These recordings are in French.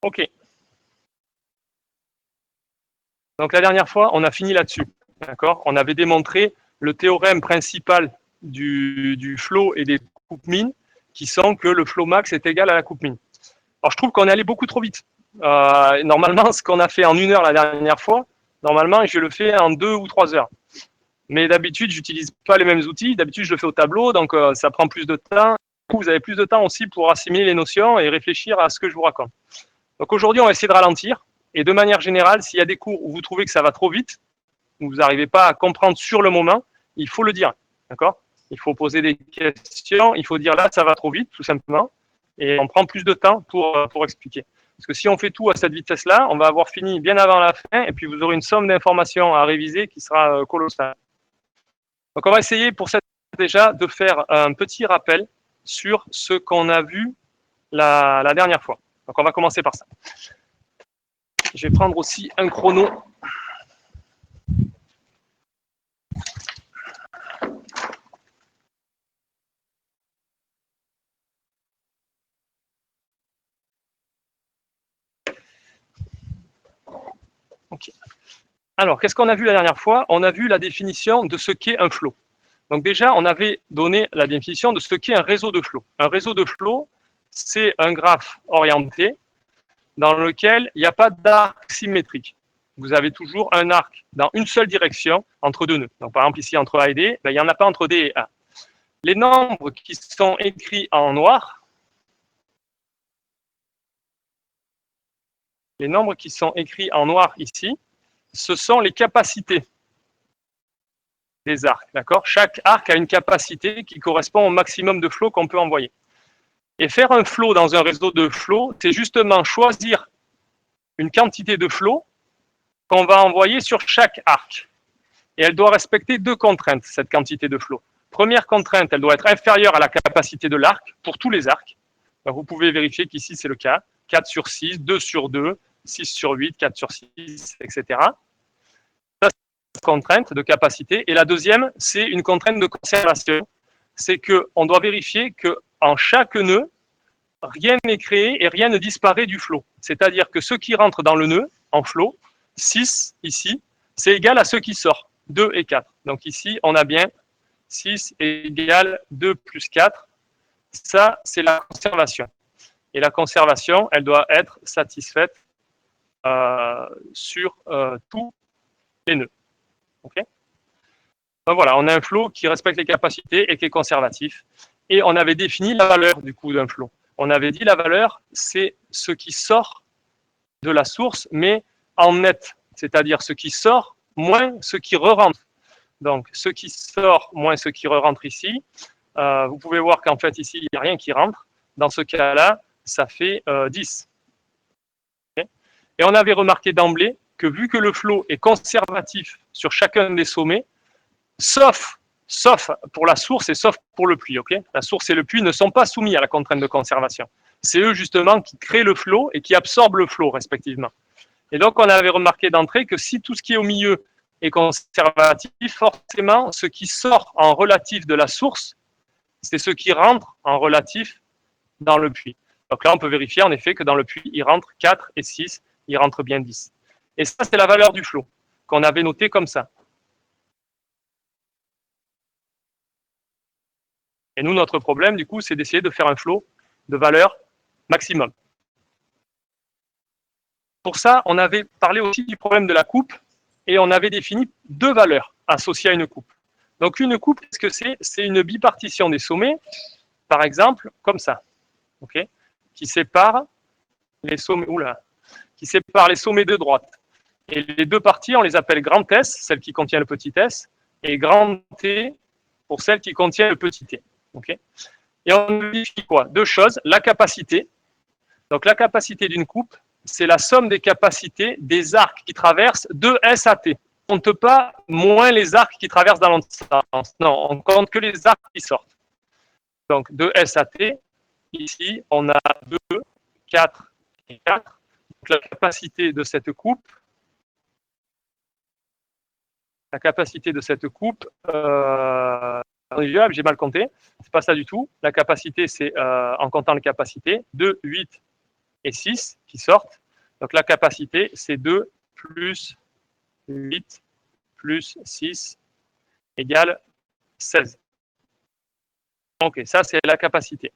Ok. Donc la dernière fois, on a fini là-dessus. D'accord? On avait démontré le théorème principal du flow et des coupes mines, qui sont que le flow max est égal à la coupe mine. Alors je trouve qu'on est allé beaucoup trop vite. Normalement, ce qu'on a fait en 1 heure la dernière fois, normalement, je le fais en 2 ou 3 heures. Mais d'habitude, j'utilise pas les mêmes outils. D'habitude, je le fais au tableau, donc ça prend plus de temps. Du coup, vous avez plus de temps aussi pour assimiler les notions et réfléchir à ce que je vous raconte. Donc aujourd'hui, on va essayer de ralentir. Et de manière générale, s'il y a des cours où vous trouvez que ça va trop vite, où vous n'arrivez pas à comprendre sur le moment, il faut le dire. D'accord? Il faut poser des questions, il faut dire là, ça va trop vite, tout simplement. Et on prend plus de temps pour expliquer. Parce que si on fait tout à cette vitesse-là, on va avoir fini bien avant la fin, et puis vous aurez une somme d'informations à réviser qui sera colossale. Donc on va essayer pour cette déjà de faire un petit rappel sur ce qu'on a vu la dernière fois. Donc on va commencer par ça. Je vais prendre aussi un chrono. Ok. Alors, qu'est-ce qu'on a vu la dernière fois? On a vu la définition de ce qu'est un flow. Donc déjà, on avait donné la définition de ce qu'est un réseau de flow. Un réseau de flow, c'est un graphe orienté dans lequel il n'y a pas d'arc symétrique. Vous avez toujours un arc dans une seule direction entre deux nœuds. Donc par exemple ici entre A et D, il n'y en a pas entre D et A. Les nombres qui sont écrits en noir, ici, ce sont les capacités des arcs. D'accord? Chaque arc a une capacité qui correspond au maximum de flow qu'on peut envoyer. Et faire un flow dans un réseau de flow, c'est justement choisir une quantité de flow qu'on va envoyer sur chaque arc. Et elle doit respecter 2 contraintes, cette quantité de flow. Première contrainte, elle doit être inférieure à la capacité de l'arc pour tous les arcs. Donc vous pouvez vérifier qu'ici c'est le cas. 4 sur 6, 2 sur 2, 6 sur 8, 4 sur 6, etc. Ça, c'est une contrainte de capacité. Et la deuxième, c'est une contrainte de conservation. C'est qu'on doit vérifier qu'en chaque nœud, rien n'est créé et rien ne disparaît du flow. C'est-à-dire que ce qui rentre dans le nœud, en flow, 6 ici, c'est égal à ce qui sort, 2 et 4. Donc ici, on a bien 6 égale 2 plus 4. Ça, c'est la conservation. Et la conservation, elle doit être satisfaite sur tous les nœuds. Okay. Donc voilà, on a un flow qui respecte les capacités et qui est conservatif. Et on avait défini la valeur du coup d'un flow. On avait dit la valeur, c'est ce qui sort de la source, mais en net, c'est-à-dire ce qui sort moins ce qui re-rentre. Donc, ce qui sort moins ce qui re-rentre ici, vous pouvez voir qu'en fait, ici, il n'y a rien qui rentre. Dans ce cas-là, ça fait 10. Okay. Et on avait remarqué d'emblée que vu que le flow est conservatif sur chacun des sommets, sauf pour la source et sauf pour le puits. Okay, la source et le puits ne sont pas soumis à la contrainte de conservation. C'est eux justement qui créent le flow et qui absorbent le flow respectivement. Et donc on avait remarqué d'entrée que si tout ce qui est au milieu est conservatif, forcément ce qui sort en relatif de la source, c'est ce qui rentre en relatif dans le puits. Donc là on peut vérifier en effet que dans le puits il rentre 4 et 6, il rentre bien 10. Et ça c'est la valeur du flow qu'on avait noté comme ça. Et nous, notre problème, du coup, c'est d'essayer de faire un flow de valeur maximum. Pour ça, on avait parlé aussi du problème de la coupe et on avait défini 2 valeurs associées à une coupe. Donc, une coupe, qu'est-ce que c'est? C'est une bipartition des sommets, par exemple, comme ça, okay, qui sépare les sommets, qui sépare les sommets de droite. Et les 2 parties, on les appelle grand S, celle qui contient le petit s, et grand T pour celle qui contient le petit t. Okay. Et on vérifie quoi? 2 choses. La capacité. Donc la capacité d'une coupe, c'est la somme des capacités des arcs qui traversent de S à T. On ne compte pas moins les arcs qui traversent dans l'autre sens. Non, on compte que les arcs qui sortent. Donc de S à T, ici, on a 2, 4 et 4. Donc la capacité de cette coupe, j'ai mal compté, c'est pas ça du tout. La capacité, c'est en comptant les capacités, 2, 8, et 6 qui sortent. Donc la capacité, c'est 2 plus 8 plus 6 égale 16. Ok, ça c'est la capacité.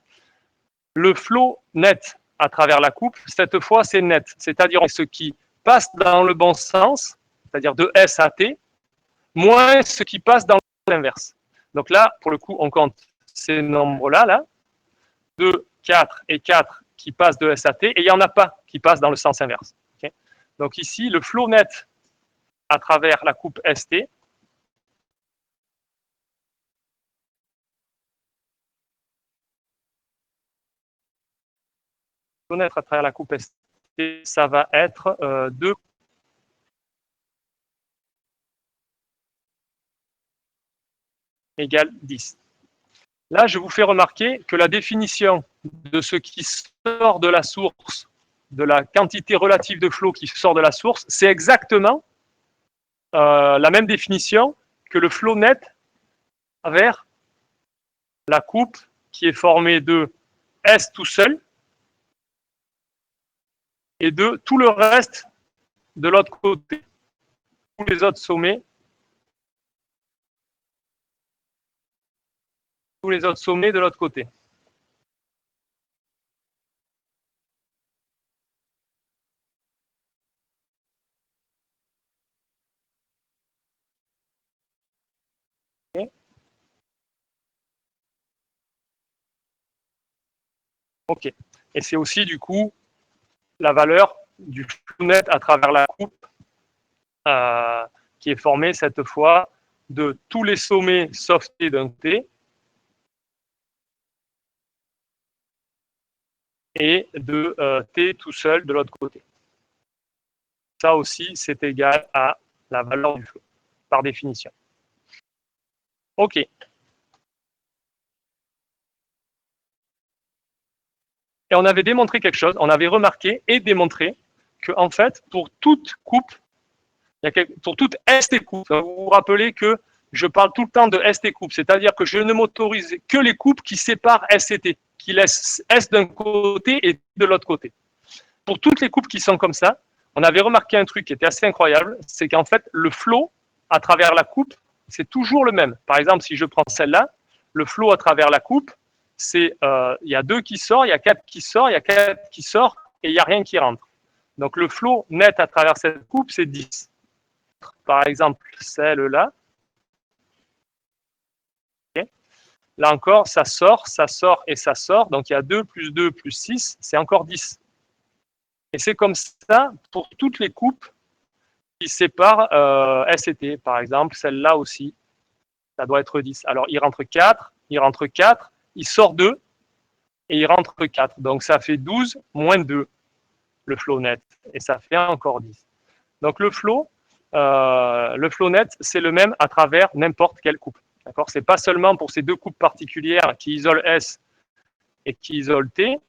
Le flot net à travers la coupe, cette fois c'est net, c'est-à-dire ce qui passe dans le bon sens, c'est-à-dire de S à T, moins ce qui passe dans l'inverse. Donc là, pour le coup, on compte ces nombres-là, là, 2, 4 et 4 qui passent de S à T, et il n'y en a pas qui passent dans le sens inverse. Okay. Donc ici, le flot net à travers la coupe ST, à travers la coupe ST, ça va être 2 égale 10. Là, je vous fais remarquer que la définition de ce qui sort de la source, de la quantité relative de flot qui sort de la source, c'est exactement la même définition que le flot net vers la coupe qui est formée de S tout seul et de tout le reste de l'autre côté, tous les autres sommets, de l'autre côté. Ok. Et c'est aussi du coup la valeur du flot net à travers la coupe qui est formée cette fois de tous les sommets sauf T d'un T et de T tout seul de l'autre côté. Ça aussi, c'est égal à la valeur du flot, par définition. Ok. Et on avait démontré quelque chose, on avait remarqué et démontré que, en fait, pour toute coupe, pour toute ST coupe, vous vous rappelez que je parle tout le temps de ST coupe, c'est-à-dire que je ne m'autorise que les coupes qui séparent S et T, qui laissent S d'un côté et de l'autre côté. Pour toutes les coupes qui sont comme ça, on avait remarqué un truc qui était assez incroyable, c'est qu'en fait, le flot à travers la coupe, c'est toujours le même. Par exemple, si je prends celle-là, le flot à travers la coupe, c'est il y a 2 qui sortent, il y a 4 qui sortent, il y a 4 qui sortent et il n'y a rien qui rentre. Donc le flot net à travers cette coupe, c'est 10. Par exemple, celle-là. Okay. Là encore, ça sort et ça sort. Donc il y a 2 plus 2 plus 6, c'est encore 10. Et c'est comme ça pour toutes les coupes qui séparent S et T. Par exemple, celle-là aussi, ça doit être 10. Alors il rentre 4, il sort 2 et il rentre 4. Donc ça fait 12 moins 2, le flot net. Et ça fait encore 10. Donc le flot net, c'est le même à travers n'importe quelle coupe. D'accord ? C'est pas seulement pour ces deux coupes particulières qui isolent S et qui isolent T,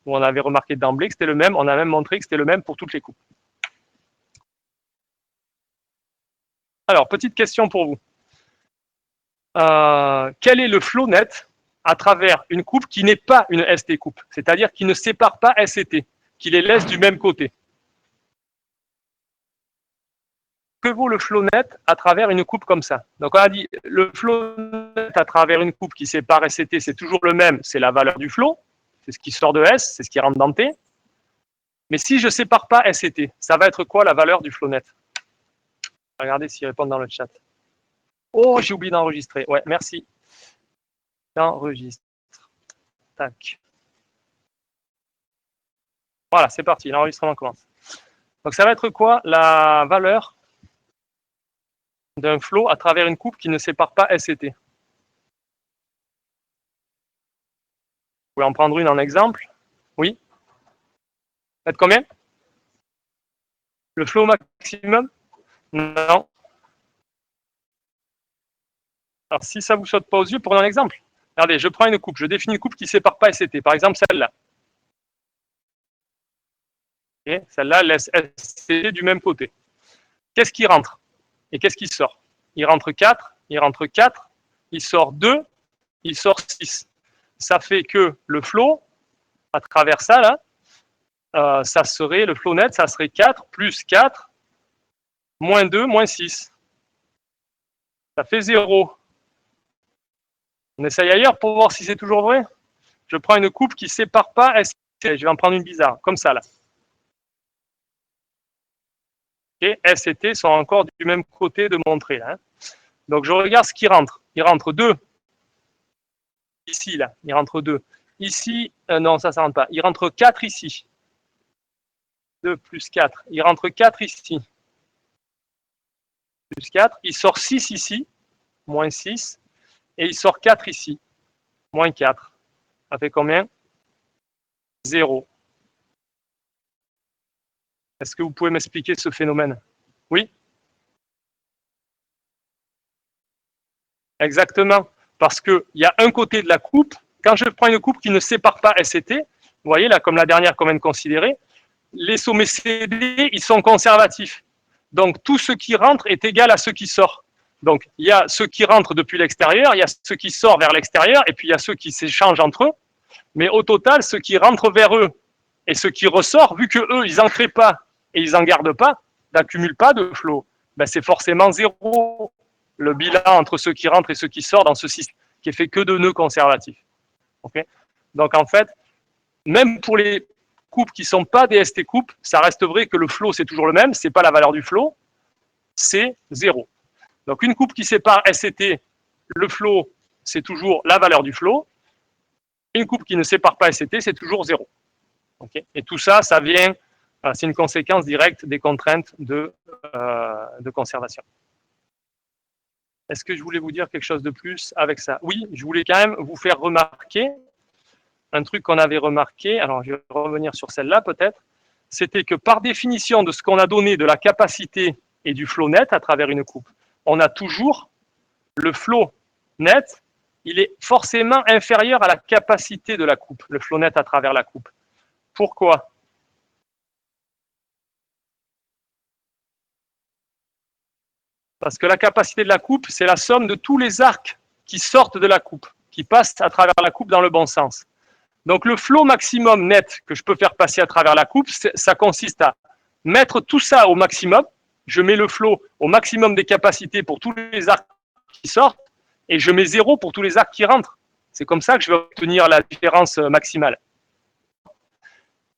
où on avait remarqué d'emblée que c'était le même, on a même montré que c'était le même pour toutes les coupes. Alors, petite question pour vous. Quel est le flot net à travers une coupe qui n'est pas une ST coupe, c'est-à-dire qui ne sépare pas S et T, qui les laisse du même côté? Que vaut le flot net à travers une coupe comme ça? Donc on a dit le flot net à travers une coupe qui sépare S et T, c'est toujours le même, c'est la valeur du flot, c'est ce qui sort de S, c'est ce qui rentre dans T. Mais si je ne sépare pas S et T, ça va être quoi la valeur du flot net? Regardez s'ils répondent dans le chat. Oh, j'ai oublié d'enregistrer. Ouais, merci. J'enregistre. Tac. Voilà, c'est parti, l'enregistrement commence. Donc ça va être quoi la valeur d'un flot à travers une coupe qui ne sépare pas S et T? Vous pouvez en prendre une en exemple? Oui. Faites combien? Le flot maximum? Non. Alors si ça ne vous saute pas aux yeux, prenons un exemple. Regardez, je prends une coupe, je définis une coupe qui ne sépare pas S et T. Par exemple, celle-là. Okay. Celle-là laisse S et T du même côté. Qu'est-ce qui rentre et qu'est-ce qui sort? Il rentre 4, il sort 2, il sort 6. Ça fait que le flot, à travers ça, là, ça serait, le flow net, ça serait 4 plus 4, moins 2, moins 6. Ça fait 0. On essaye ailleurs pour voir si c'est toujours vrai. Je prends une coupe qui ne sépare pas ST. Je vais en prendre une bizarre, comme ça là. Et S et T sont encore du même côté de mon trait. Là. Donc je regarde ce qui rentre. Il rentre 2. Ici, là. Il rentre 2. Ici, non, ça ne rentre pas. Il rentre 4 ici. 2 plus 4. Il rentre 4 ici. Plus 4. Il sort 6 ici. Moins 6. Et il sort 4 ici. Moins 4. Ça fait combien? 0. Est-ce que vous pouvez m'expliquer ce phénomène? Oui? Exactement. Parce qu'il y a un côté de la coupe. Quand je prends une coupe qui ne sépare pas S et T, vous voyez là, comme la dernière qu'on vient de considérer, les sommets CD, ils sont conservatifs. Donc tout ce qui rentre est égal à ce qui sort. Donc il y a ceux qui rentrent depuis l'extérieur, il y a ceux qui sortent vers l'extérieur, et puis il y a ceux qui s'échangent entre eux. Mais au total, ceux qui rentrent vers eux et ceux qui ressortent, vu que eux, ils n'en créent pas et ils n'en gardent pas, n'accumulent pas de flot, ben c'est forcément 0 le bilan entre ceux qui rentrent et ceux qui sortent dans ce système qui est fait que de nœuds conservatifs. Okay. Donc en fait, même pour les coupes qui ne sont pas des ST coupes, ça reste vrai que le flot c'est toujours le même, c'est pas la valeur du flot, c'est 0. Donc une coupe qui sépare S et T, le flot c'est toujours la valeur du flot. Une coupe qui ne sépare pas S et T, c'est toujours 0. Okay. Et tout ça, ça vient, c'est une conséquence directe des contraintes de conservation. Est-ce que je voulais vous dire quelque chose de plus avec ça? Oui, je voulais quand même vous faire remarquer un truc qu'on avait remarqué, alors je vais revenir sur celle-là peut-être, c'était que par définition de ce qu'on a donné de la capacité et du flot net à travers une coupe, on a toujours le flot net, il est forcément inférieur à la capacité de la coupe, le flot net à travers la coupe. Pourquoi? Parce que la capacité de la coupe, c'est la somme de tous les arcs qui sortent de la coupe, qui passent à travers la coupe dans le bon sens. Donc le flot maximum net que je peux faire passer à travers la coupe, ça consiste à mettre tout ça au maximum. Je mets le flot au maximum des capacités pour tous les arcs qui sortent et je mets 0 pour tous les arcs qui rentrent. C'est comme ça que je vais obtenir la différence maximale.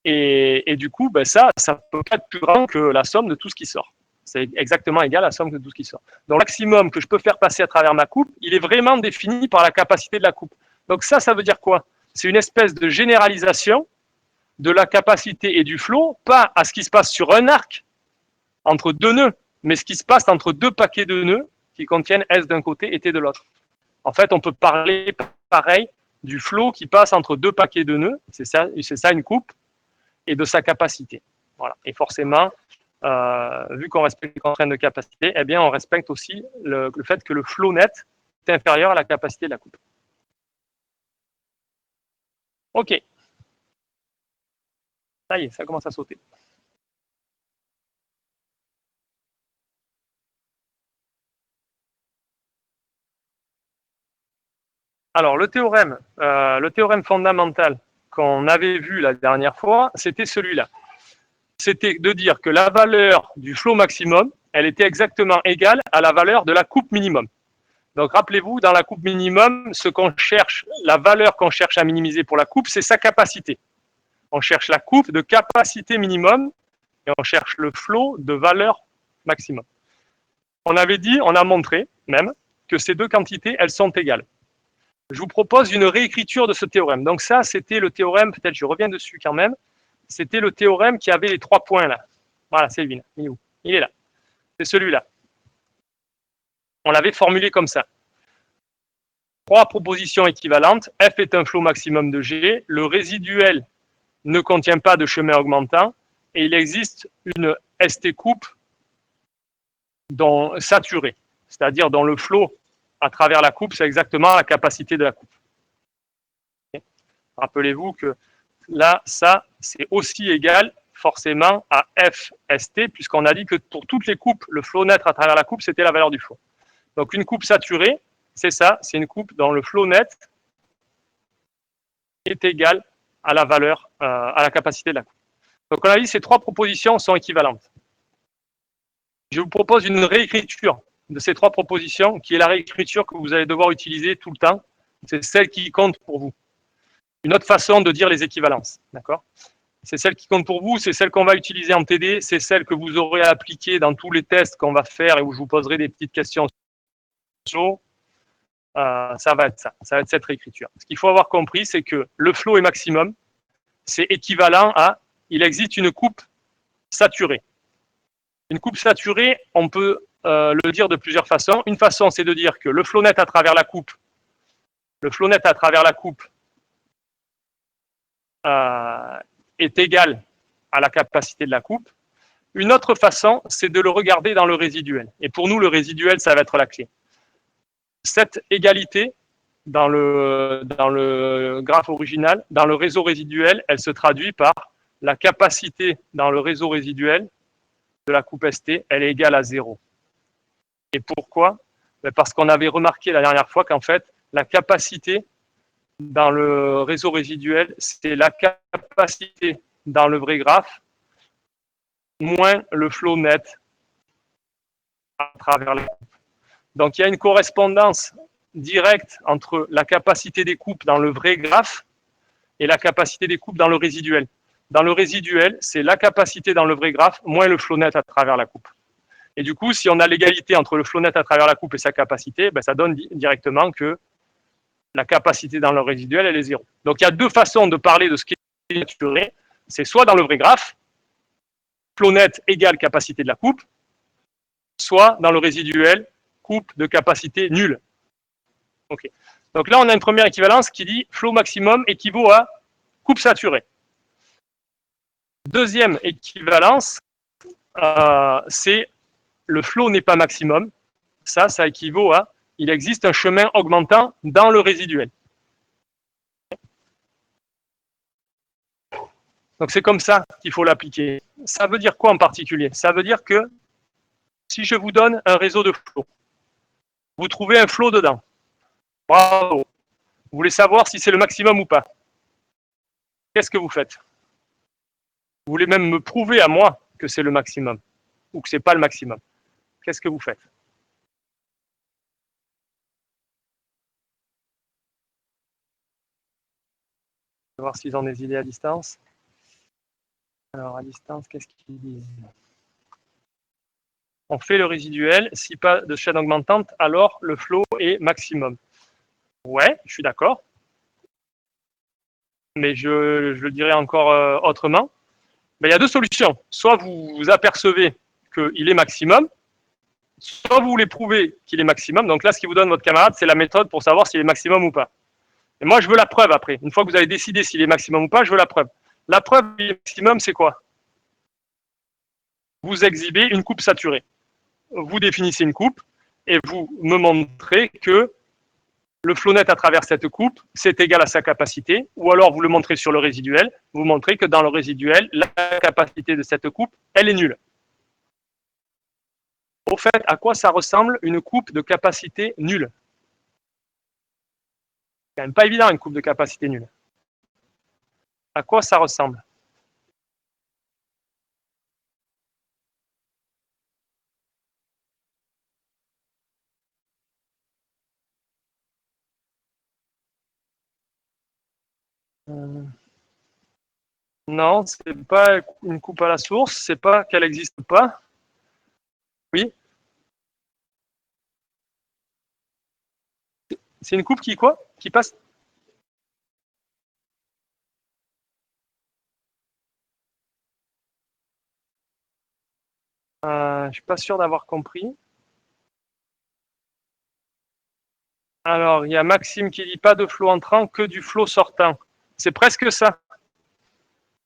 Et du coup, ben ça peut pas être plus grand que la somme de tout ce qui sort. C'est exactement égal à la somme de tout ce qui sort. Donc, le maximum que je peux faire passer à travers ma coupe, il est vraiment défini par la capacité de la coupe. Donc, ça veut dire quoi? C'est une espèce de généralisation de la capacité et du flot, pas à ce qui se passe sur un arc, entre deux nœuds, mais ce qui se passe entre deux paquets de nœuds qui contiennent S d'un côté et T de l'autre. En fait, on peut parler pareil du flot qui passe entre deux paquets de nœuds, c'est ça une coupe, et de sa capacité. Voilà. Et forcément, vu qu'on respecte les contraintes de capacité, eh bien, on respecte aussi le fait que le flot net est inférieur à la capacité de la coupe. OK. Ça y est, ça commence à sauter. Alors, le théorème fondamental qu'on avait vu la dernière fois, c'était celui-là. C'était de dire que la valeur du flot maximum, elle était exactement égale à la valeur de la coupe minimum. Donc, rappelez-vous, dans la coupe minimum, ce qu'on cherche, la valeur qu'on cherche à minimiser pour la coupe, c'est sa capacité. On cherche la coupe de capacité minimum et on cherche le flot de valeur maximum. On avait dit, on a montré même, que ces deux quantités, elles sont égales. Je vous propose une réécriture de ce théorème. Donc ça, c'était le théorème, peut-être je reviens dessus quand même, c'était le théorème qui avait les 3 points là. Voilà, c'est lui, il est où? Il est là. C'est celui-là. On l'avait formulé comme ça. 3 propositions équivalentes. F est un flot maximum de G. Le résiduel ne contient pas de chemin augmentant. Et il existe une ST coupe saturée, c'est-à-dire dont le flot à travers la coupe, c'est exactement la capacité de la coupe. Okay. Rappelez-vous que là, ça, c'est aussi égal forcément à FST, puisqu'on a dit que pour toutes les coupes, le flot net à travers la coupe, c'était la valeur du flot. Donc une coupe saturée, c'est ça, c'est une coupe dont le flot net est égal à la valeur, à la capacité de la coupe. Donc on a dit ces trois propositions sont équivalentes. Je vous propose une réécriture de ces trois propositions, qui est la réécriture que vous allez devoir utiliser tout le temps. C'est celle qui compte pour vous. Une autre façon de dire les équivalences, d'accord? C'est celle qui compte pour vous, c'est celle qu'on va utiliser en TD, c'est celle que vous aurez à appliquer dans tous les tests qu'on va faire et où je vous poserai des petites questions. Ça va être ça, ça va être cette réécriture. Ce qu'il faut avoir compris, c'est que le flow est maximum, c'est équivalent à, il existe une coupe saturée. Une coupe saturée, on peut le dire de plusieurs façons. Une façon, c'est de dire que le flow net à travers la coupe, est égal à la capacité de la coupe. Une autre façon, c'est de le regarder dans le résiduel. Et pour nous, le résiduel, ça va être la clé. Cette égalité, dans le graphe original, dans le réseau résiduel, elle se traduit par la capacité dans le réseau résiduel de la coupe ST, elle est égale à 0. Et pourquoi? Parce qu'on avait remarqué la dernière fois qu'en fait, la capacité dans le réseau résiduel, c'est la capacité dans le vrai graphe moins le flow net à travers la coupe. Donc il y a une correspondance directe entre la capacité des coupes dans le vrai graphe et la capacité des coupes dans le résiduel. Dans le résiduel, c'est la capacité dans le vrai graphe moins le flow net à travers la coupe. Et du coup, si on a l'égalité entre le flow net à travers la coupe et sa capacité, ben ça donne directement que la capacité dans le résiduel, elle est 0. Donc il y a deux façons de parler de ce qui est saturé. C'est soit dans le vrai graphe, flow net égale capacité de la coupe, soit dans le résiduel, coupe de capacité nulle. Okay. Donc là, on a une première équivalence qui dit flow maximum équivaut à coupe saturée. Deuxième équivalence, c'est le flow n'est pas maximum. Ça équivaut à il existe un chemin augmentant dans le résiduel. Donc c'est comme ça qu'il faut l'appliquer. Ça veut dire quoi en particulier? Ça veut dire que si je vous donne un réseau de flow, vous trouvez un flow dedans. Bravo. Vous voulez savoir si c'est le maximum ou pas. Qu'est-ce que vous faites? Vous voulez même me prouver à moi que c'est le maximum ou que ce n'est pas le maximum. Qu'est-ce que vous faites? On va voir s'ils ont des idées à distance. Alors, à distance, qu'est-ce qu'ils disent? On fait le résiduel. Si pas de chaîne augmentante, alors le flow est maximum. Ouais, je suis d'accord. Mais je le dirais encore autrement. Ben, il y a deux solutions. Soit vous vous apercevez qu'il est maximum, soit vous voulez prouver qu'il est maximum. Donc là, ce qui vous donne votre camarade, c'est la méthode pour savoir s'il est maximum ou pas. Et moi, je veux la preuve après. Une fois que vous avez décidé s'il est maximum ou pas, je veux la preuve. La preuve du maximum, c'est quoi? Vous exhibez une coupe saturée. Vous définissez une coupe et vous me montrez que le flow net à travers cette coupe, c'est égal à sa capacité, ou alors vous le montrez sur le résiduel, vous montrez que dans le résiduel, la capacité de cette coupe, elle est nulle. Au fait, à quoi ça ressemble une coupe de capacité nulle? C'est quand même pas évident une coupe de capacité nulle. À quoi ça ressemble? Non, c'est pas une coupe à la source, c'est pas qu'elle n'existe pas. Oui. C'est une coupe qui quoi? Qui passe? Je suis pas sûr d'avoir compris. Alors, il y a Maxime qui dit pas de flot entrant, que du flot sortant. C'est presque ça.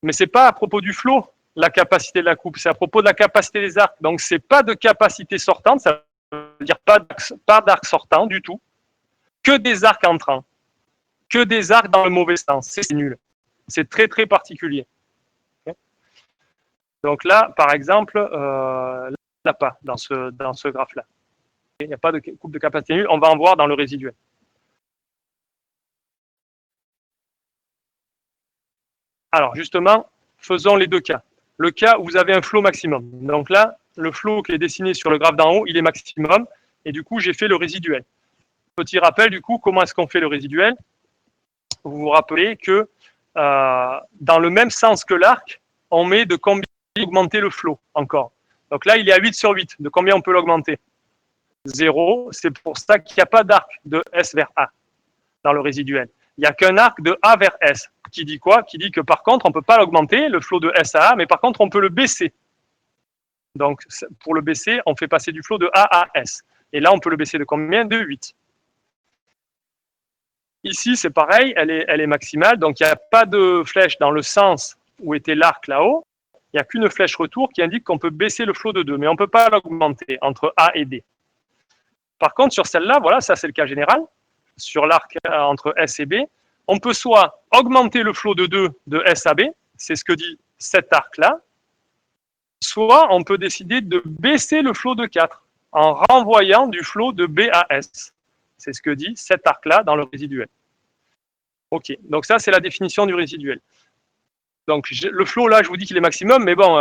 Mais c'est pas à propos du flot, la capacité de la coupe, c'est à propos de la capacité des arcs. Donc, c'est pas de capacité sortante, ça veut dire pas d'arc sortant du tout, que des arcs entrants, que des arcs dans le mauvais sens. C'est nul. C'est très, très particulier. Okay. Donc là, par exemple, là, il n'y a pas dans ce graphe-là. Il n'y a pas de coupe de capacité nulle. On va en voir dans le résiduel. Alors, justement, faisons les deux cas. le cas où vous avez un flot maximum. Donc là, le flot qui est dessiné sur le graphe d'en haut, il est maximum, et du coup, j'ai fait le résiduel. Petit rappel, du coup, comment est-ce qu'on fait le résiduel? Vous vous rappelez que dans le même sens que l'arc, on met de combien augmenter le flot encore. Donc là, il est à 8 sur 8. De combien on peut l'augmenter? 0. C'est pour ça qu'il n'y a pas d'arc de S vers A dans le résiduel. Il n'y a qu'un arc de A vers S. Qui dit quoi? Qui dit que par contre, on ne peut pas l'augmenter, le flot de S à A, mais par contre, on peut le baisser. Donc, pour le baisser, on fait passer du flot de A à S. Et là, on peut le baisser de combien? De 8. Ici, c'est pareil, elle est maximale, donc il n'y a pas de flèche dans le sens où était l'arc là-haut. Il n'y a qu'une flèche retour qui indique qu'on peut baisser le flot de 2, mais on ne peut pas l'augmenter entre A et D. Par contre, sur celle-là, voilà, ça c'est le cas général. Sur l'arc entre S et B, on peut soit augmenter le flot de 2 de S à B, c'est ce que dit cet arc-là, soit on peut décider de baisser le flot de 4 en renvoyant du flot de B à S. C'est ce que dit cet arc-là dans le résiduel. Ok, donc ça c'est la définition du résiduel. Donc le flot là, je vous dis qu'il est maximum, mais bon,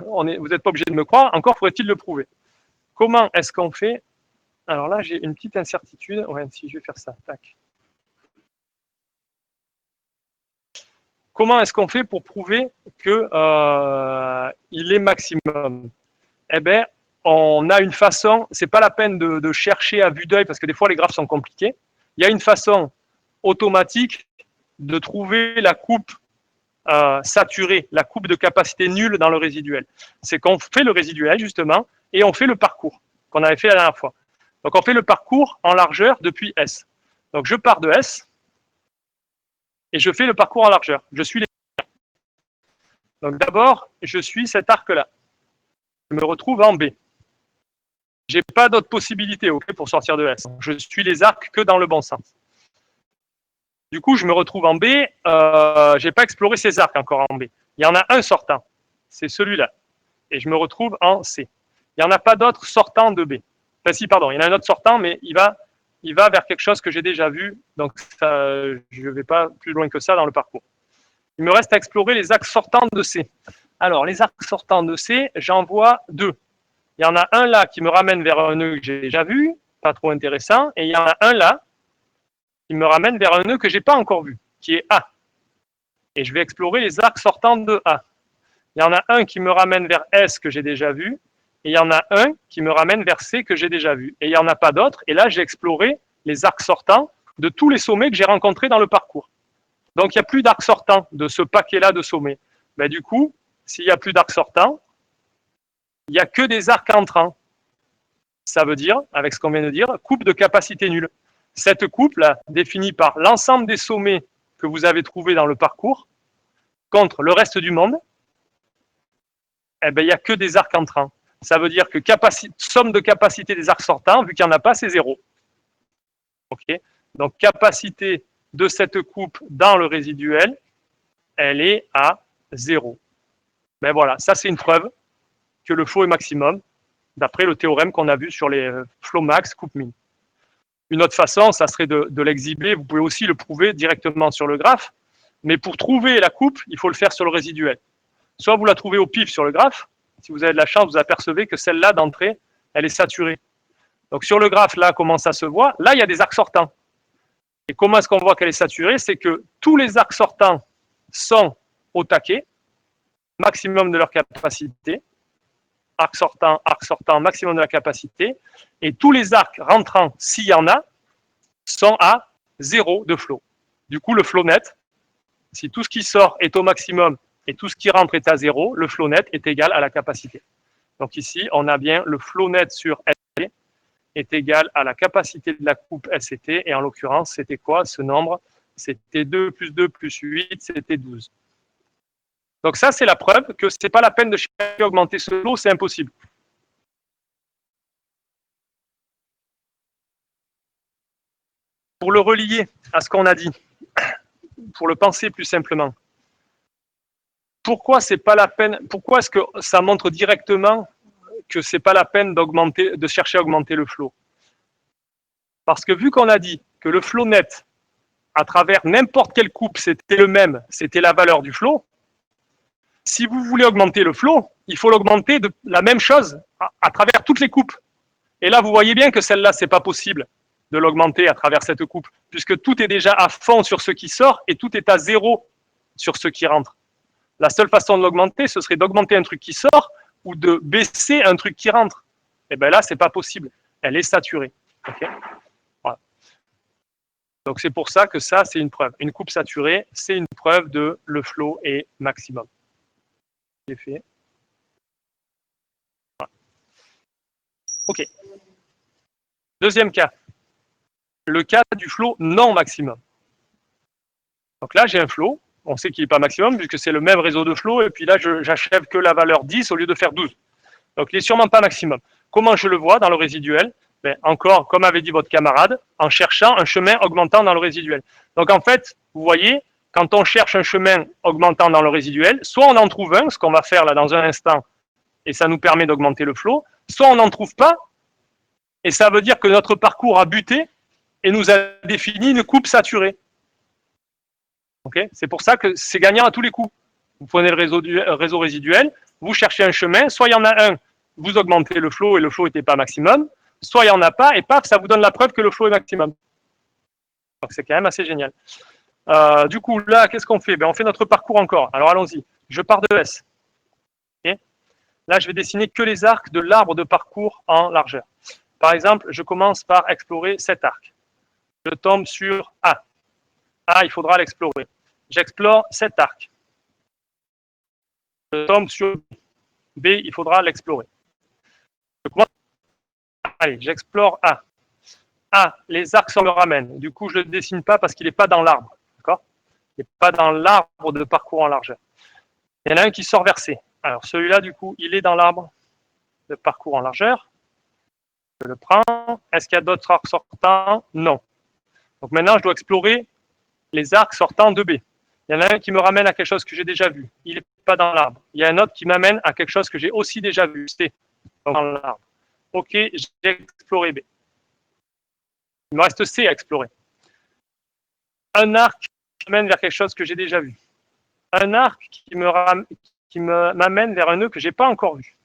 vous n'êtes pas obligé de me croire, encore faudrait-il le prouver. Comment est-ce qu'on fait? Alors là, j'ai une petite incertitude. Ouais, si je vais faire ça, tac. Comment est-ce qu'on fait pour prouver qu'il est maximum? Eh bien, on a une façon, c'est pas la peine de chercher à vue d'œil, parce que des fois les graphes sont compliqués. Il y a une façon automatique de trouver la coupe saturée, la coupe de capacité nulle dans le résiduel. C'est qu'on fait le résiduel, justement, et on fait le parcours qu'on avait fait la dernière fois. Donc, on fait le parcours en largeur depuis S. Donc, je pars de S et je fais le parcours en largeur. Je suis les... Donc, d'abord, je suis cet arc-là. Je me retrouve en B. Je n'ai pas d'autre possibilité pour sortir de S. Je suis les arcs que dans le bon sens. Du coup, je me retrouve en B. Je n'ai pas exploré ces arcs encore en B. Il y en a un sortant. C'est celui-là. Et je me retrouve en C. Il n'y en a pas d'autre sortant de B. Enfin, si, pardon, il y en a un autre sortant, mais il va vers quelque chose que j'ai déjà vu. Donc, ça, je ne vais pas plus loin que ça dans le parcours. Il me reste à explorer les axes sortants de C. Alors, les axes sortants de C, j'en vois 2. Il y en a un là qui me ramène vers un nœud que j'ai déjà vu, pas trop intéressant. Et il y en a un là qui me ramène vers un nœud que je n'ai pas encore vu, qui est A. Et je vais explorer les arcs sortants de A. Il y en a un qui me ramène vers S que j'ai déjà vu. Et il y en a un qui me ramène vers C que j'ai déjà vu. Et il n'y en a pas d'autres. Et là, j'ai exploré les arcs sortants de tous les sommets que j'ai rencontrés dans le parcours. Donc, il n'y a plus d'arcs sortants de ce paquet-là de sommets. Ben, du coup, s'il n'y a plus d'arcs sortants, il n'y a que des arcs entrants. Ça veut dire, avec ce qu'on vient de dire, coupe de capacité nulle. Cette coupe-là, définie par l'ensemble des sommets que vous avez trouvés dans le parcours, contre le reste du monde, eh ben, il n'y a que des arcs entrants. Ça veut dire que somme de capacité des arcs sortants, vu qu'il n'y en a pas, c'est 0. Okay. Donc, capacité de cette coupe dans le résiduel, elle est à 0. Ben voilà, ça c'est une preuve que le flot est maximum, d'après le théorème qu'on a vu sur les flow max, coupe min. Une autre façon, ça serait de l'exhiber, vous pouvez aussi le prouver directement sur le graphe, mais pour trouver la coupe, il faut le faire sur le résiduel. Soit vous la trouvez au pif sur le graphe, si vous avez de la chance, vous apercevez que celle-là, d'entrée, elle est saturée. Donc sur le graphe, là, comment ça se voit? Là, il y a des arcs sortants. Et comment est-ce qu'on voit qu'elle est saturée? C'est que tous les arcs sortants sont au taquet, maximum de leur capacité, arc sortant, maximum de la capacité, et tous les arcs rentrants, s'il y en a, sont à 0 de flot. Du coup, le flot net, si tout ce qui sort est au maximum et tout ce qui rentre est à 0, le flot net est égal à la capacité. Donc ici, on a bien le flot net sur ST est égal à la capacité de la coupe SCT, et en l'occurrence, c'était quoi ce nombre? C'était 2 plus 2 plus 8, c'était 12. Donc ça, c'est la preuve que ce n'est pas la peine de chercher à augmenter ce flot, c'est impossible. Pour le relier à ce qu'on a dit, pour le penser plus simplement, pourquoi c'est pas la peine? Pourquoi est-ce que ça montre directement que c'est pas la peine de chercher à augmenter le flot? Parce que vu qu'on a dit que le flot net, à travers n'importe quelle coupe, c'était le même, c'était la valeur du flot, si vous voulez augmenter le flow, il faut l'augmenter de la même chose à travers toutes les coupes. Et là, vous voyez bien que celle-là, c'est pas possible de l'augmenter à travers cette coupe, puisque tout est déjà à fond sur ce qui sort et tout est à zéro sur ce qui rentre. La seule façon de l'augmenter, ce serait d'augmenter un truc qui sort ou de baisser un truc qui rentre. Et bien là, c'est pas possible. Elle est saturée. Okay, voilà. Donc c'est pour ça que ça, c'est une preuve. Une coupe saturée, c'est une preuve de le flow est maximum. C'est fait. Voilà. Ok. Deuxième cas. Le cas du flow non maximum. Donc là, j'ai un flow. On sait qu'il n'est pas maximum puisque c'est le même réseau de flow. Et puis là, j'achève que la valeur 10 au lieu de faire 12. Donc il n'est sûrement pas maximum. Comment je le vois dans le résiduel? Ben, encore, comme avait dit votre camarade, en cherchant un chemin augmentant dans le résiduel. Donc en fait, vous voyez, quand on cherche un chemin augmentant dans le résiduel, soit on en trouve un, ce qu'on va faire là dans un instant, et ça nous permet d'augmenter le flow, soit on n'en trouve pas, et ça veut dire que notre parcours a buté et nous a défini une coupe saturée. Okay, c'est pour ça que c'est gagnant à tous les coups. Vous prenez le réseau résiduel, vous cherchez un chemin, soit il y en a un, vous augmentez le flow et le flow n'était pas maximum, soit il n'y en a pas, et paf, ça vous donne la preuve que le flow est maximum. Donc c'est quand même assez génial. Du coup, là, qu'est-ce qu'on fait? Ben, on fait notre parcours encore. Alors allons-y. Je pars de S. Okay, là, je vais dessiner que les arcs de l'arbre de parcours en largeur. Par exemple, je commence par explorer cet arc. Je tombe sur A. A, il faudra l'explorer. J'explore cet arc. Je tombe sur B, il faudra l'explorer. Allez, j'explore A. A, les arcs me ramènent. Du coup, je ne le dessine pas parce qu'il n'est pas dans l'arbre. D'accord? Il n'est pas dans l'arbre de parcours en largeur. Il y en a un qui sort vers C. Alors, celui-là, du coup, il est dans l'arbre de parcours en largeur. Je le prends. Est-ce qu'il y a d'autres arcs sortants? Non. Donc maintenant, je dois explorer les arcs sortants de B. Il y en a un qui me ramène à quelque chose que j'ai déjà vu. Il n'est pas dans l'arbre. Il y a un autre qui m'amène à quelque chose que j'ai aussi déjà vu. C'est dans l'arbre. Ok, j'ai exploré B. Il me reste C à explorer. Un arc qui m'amène vers quelque chose que j'ai déjà vu. Un arc qui m'amène vers un nœud que je n'ai pas encore vu.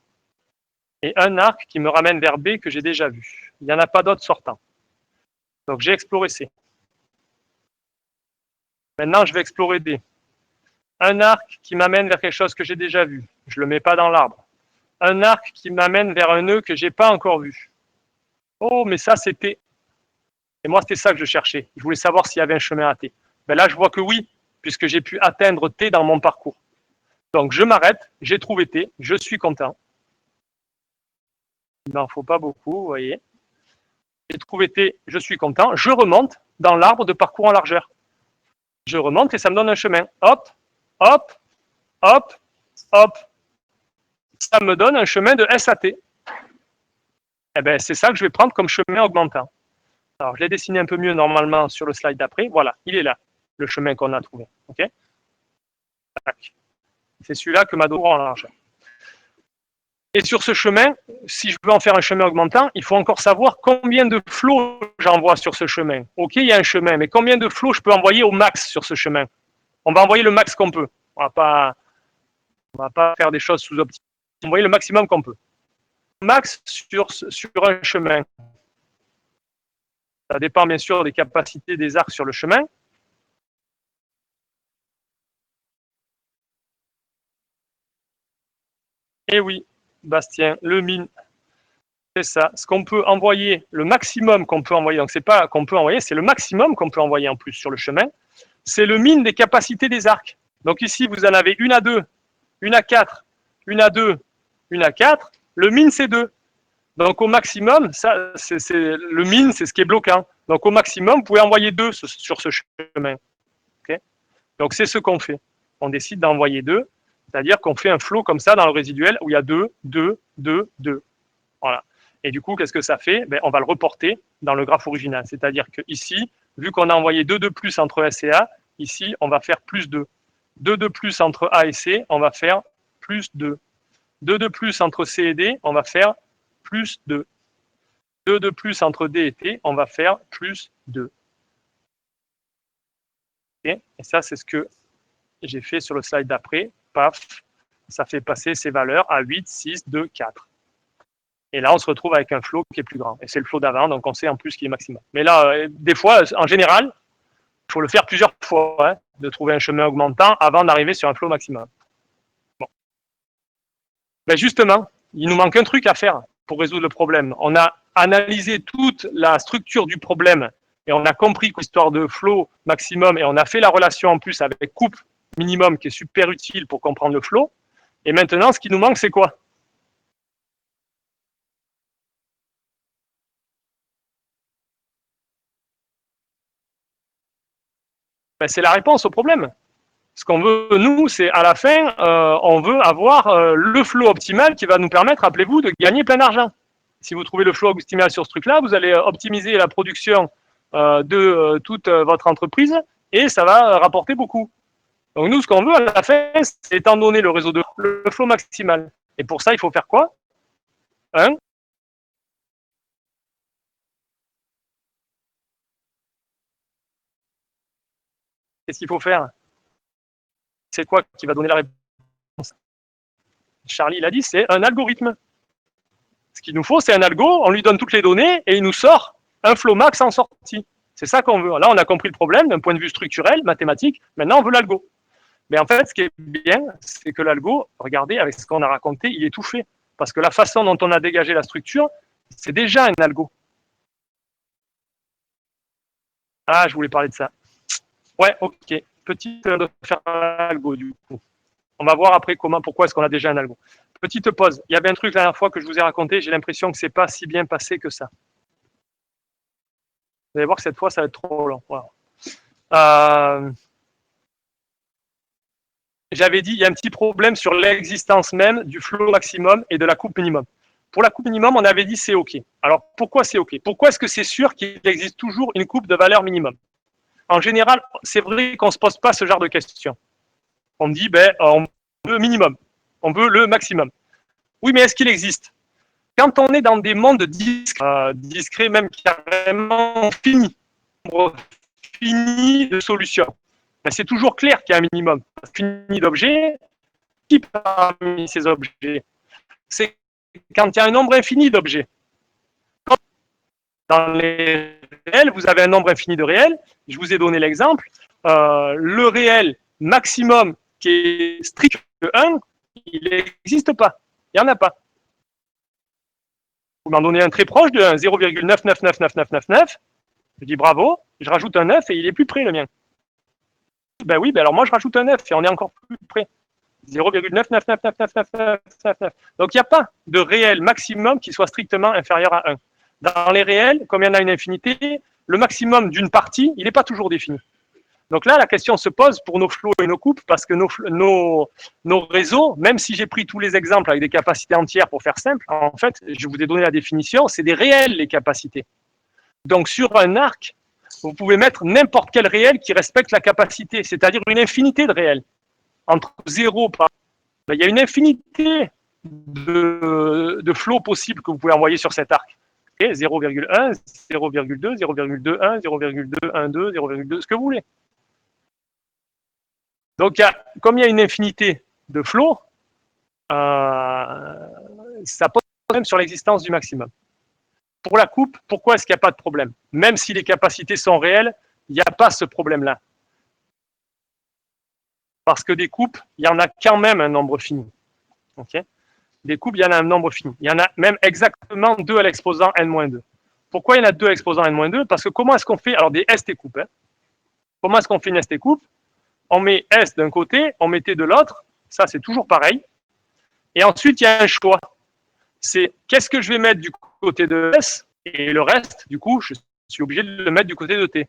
Et un arc qui me ramène vers B que j'ai déjà vu. Il n'y en a pas d'autres sortants. Donc j'ai exploré C. Maintenant, je vais explorer D. Un arc qui m'amène vers quelque chose que j'ai déjà vu. Je ne le mets pas dans l'arbre. Un arc qui m'amène vers un nœud que je n'ai pas encore vu. Oh, mais ça, c'était... Et moi, c'était ça que je cherchais. Je voulais savoir s'il y avait un chemin à T. Ben là, je vois que oui, puisque j'ai pu atteindre T dans mon parcours. Donc, je m'arrête, j'ai trouvé T, je suis content. Il n'en faut pas beaucoup, vous voyez. J'ai trouvé T, je suis content. Je remonte dans l'arbre de parcours en largeur. Je remonte et ça me donne un chemin. Hop, hop, hop, hop. Ça me donne un chemin de S à T. Eh ben, c'est ça que je vais prendre comme chemin augmentant. Alors, je l'ai dessiné un peu mieux normalement sur le slide d'après. Voilà, il est là, le chemin qu'on a trouvé. Okay, c'est celui-là que m'a donné en largeur. Et sur ce chemin, si je veux en faire un chemin augmentant, il faut encore savoir combien de flots j'envoie sur ce chemin. Ok, il y a un chemin, mais combien de flots je peux envoyer au max sur ce chemin? On va envoyer le max qu'on peut. On va pas faire des choses sous-optimales. On va envoyer le maximum qu'on peut. Max sur un chemin. Ça dépend bien sûr des capacités des arcs sur le chemin. Et oui, Bastien, le min, c'est ça. Ce qu'on peut envoyer, le maximum qu'on peut envoyer, donc c'est pas qu'on peut envoyer, c'est le maximum qu'on peut envoyer en plus sur le chemin, c'est le min des capacités des arcs. Donc ici, vous en avez une à 2, une à 4, une à 2, une à 4. Le min, c'est 2. Donc au maximum, ça, le min, c'est ce qui est bloquant. Donc au maximum, vous pouvez envoyer 2 sur ce chemin. Okay, donc c'est ce qu'on fait. On décide d'envoyer 2, c'est-à-dire qu'on fait un flow comme ça dans le résiduel où il y a 2, 2, 2, 2. Voilà. Et du coup, qu'est-ce que ça fait? Ben, on va le reporter dans le graphe original. C'est-à-dire qu'ici, vu qu'on a envoyé 2 de plus entre S et A, ici, on va faire plus 2. 2 de plus entre A et C, on va faire plus 2. 2 de plus entre C et D, on va faire plus 2. 2 de plus entre D et T, on va faire plus 2. Okay, et ça, c'est ce que j'ai fait sur le slide d'après. Paf, ça fait passer ces valeurs à 8, 6, 2, 4. Et là, on se retrouve avec un flow qui est plus grand. Et c'est le flow d'avant, donc on sait en plus qu'il est maximum. Mais là, des fois, en général, il faut le faire plusieurs fois, hein, de trouver un chemin augmentant avant d'arriver sur un flow maximum. Bon. Ben justement, il nous manque un truc à faire pour résoudre le problème. On a analysé toute la structure du problème et on a compris que l'histoire de flow maximum, et on a fait la relation en plus avec coupe minimum qui est super utile pour comprendre le flow. Et maintenant, ce qui nous manque, c'est quoi? Ben, c'est la réponse au problème. Ce qu'on veut, nous, c'est à la fin, on veut avoir le flow optimal qui va nous permettre, rappelez-vous, de gagner plein d'argent. Si vous trouvez le flow optimal sur ce truc-là, vous allez optimiser la production de toute votre entreprise et ça va rapporter beaucoup. Donc nous, ce qu'on veut à la fin, c'est étant donné le réseau de le flow maximal. Et pour ça, il faut faire quoi? Hein? Qu'est-ce qu'il faut faire? C'est quoi qui va donner la réponse? Charlie l'a dit, c'est un algorithme. Ce qu'il nous faut, c'est un algo, on lui donne toutes les données et il nous sort un flow max en sortie. C'est ça qu'on veut. Là, on a compris le problème d'un point de vue structurel, mathématique. Maintenant, on veut l'algo. Mais en fait, ce qui est bien, c'est que l'algo, regardez, avec ce qu'on a raconté, il est tout fait. Parce que la façon dont on a dégagé la structure, c'est déjà un algo. Ah, je voulais parler de ça. Ouais, ok. Petite de faire un algo, du coup. On va voir après pourquoi est-ce qu'on a déjà un algo. Petite pause. Il y avait un truc la dernière fois que je vous ai raconté, j'ai l'impression que c'est pas si bien passé que ça. Vous allez voir que cette fois, ça va être trop long. Voilà. J'avais dit, il y a un petit problème sur l'existence même du flow maximum et de la coupe minimum. Pour la coupe minimum, on avait dit c'est OK. Alors, pourquoi c'est OK? Pourquoi est-ce que c'est sûr qu'il existe toujours une coupe de valeur minimum? En général, c'est vrai qu'on ne se pose pas ce genre de questions. On me dit, on veut minimum, on veut le maximum. Oui, mais est-ce qu'il existe? Quand on est dans des mondes discrets même carrément finis, fini de solutions, c'est toujours clair qu'il y a un minimum. Fini d'objets, qui parmi ces objets? C'est quand il y a un nombre infini d'objets. Dans les réels, vous avez un nombre infini de réels. Je vous ai donné l'exemple. Le réel maximum qui est strict de 1, il n'existe pas. Il n'y en a pas. Vous m'en donnez un très proche de 1, 0,999999. Je dis bravo, je rajoute un 9 et il est plus près le mien. Ben oui, ben alors moi je rajoute un 9 et on est encore plus près. 0,99999999. Donc il n'y a pas de réel maximum qui soit strictement inférieur à 1. Dans les réels, comme il y en a une infinité, le maximum d'une partie, il n'est pas toujours défini. Donc là, la question se pose pour nos flots et nos coupes, parce que nos réseaux, même si j'ai pris tous les exemples avec des capacités entières pour faire simple, en fait, je vous ai donné la définition, c'est des réels les capacités. Donc sur un arc, vous pouvez mettre n'importe quel réel qui respecte la capacité, c'est-à-dire une infinité de réels. Entre 0 par... Il y a une infinité de flots possibles que vous pouvez envoyer sur cet arc. 0,1, 0,2, 0,21, 0,212, 0,2, ce que vous voulez. Donc, comme il y a une infinité de flots, ça pose problème sur l'existence du maximum. Pour la coupe, pourquoi est-ce qu'il n'y a pas de problème? Même si les capacités sont réelles, il n'y a pas ce problème-là. Parce que des coupes, il y en a quand même un nombre fini. Okay, des coupes, il y en a un nombre fini. Il y en a même exactement 2 à l'exposant n-2. Pourquoi il y en a 2 à l'exposant n-2? Parce que comment est-ce qu'on fait, alors des ST coupes, hein, comment est-ce qu'on fait une ST coupe? On met S d'un côté, on met T de l'autre, ça c'est toujours pareil. Et ensuite, il y a un choix. C'est qu'est-ce que je vais mettre du côté de S, et le reste, du coup, je suis obligé de le mettre du côté de T.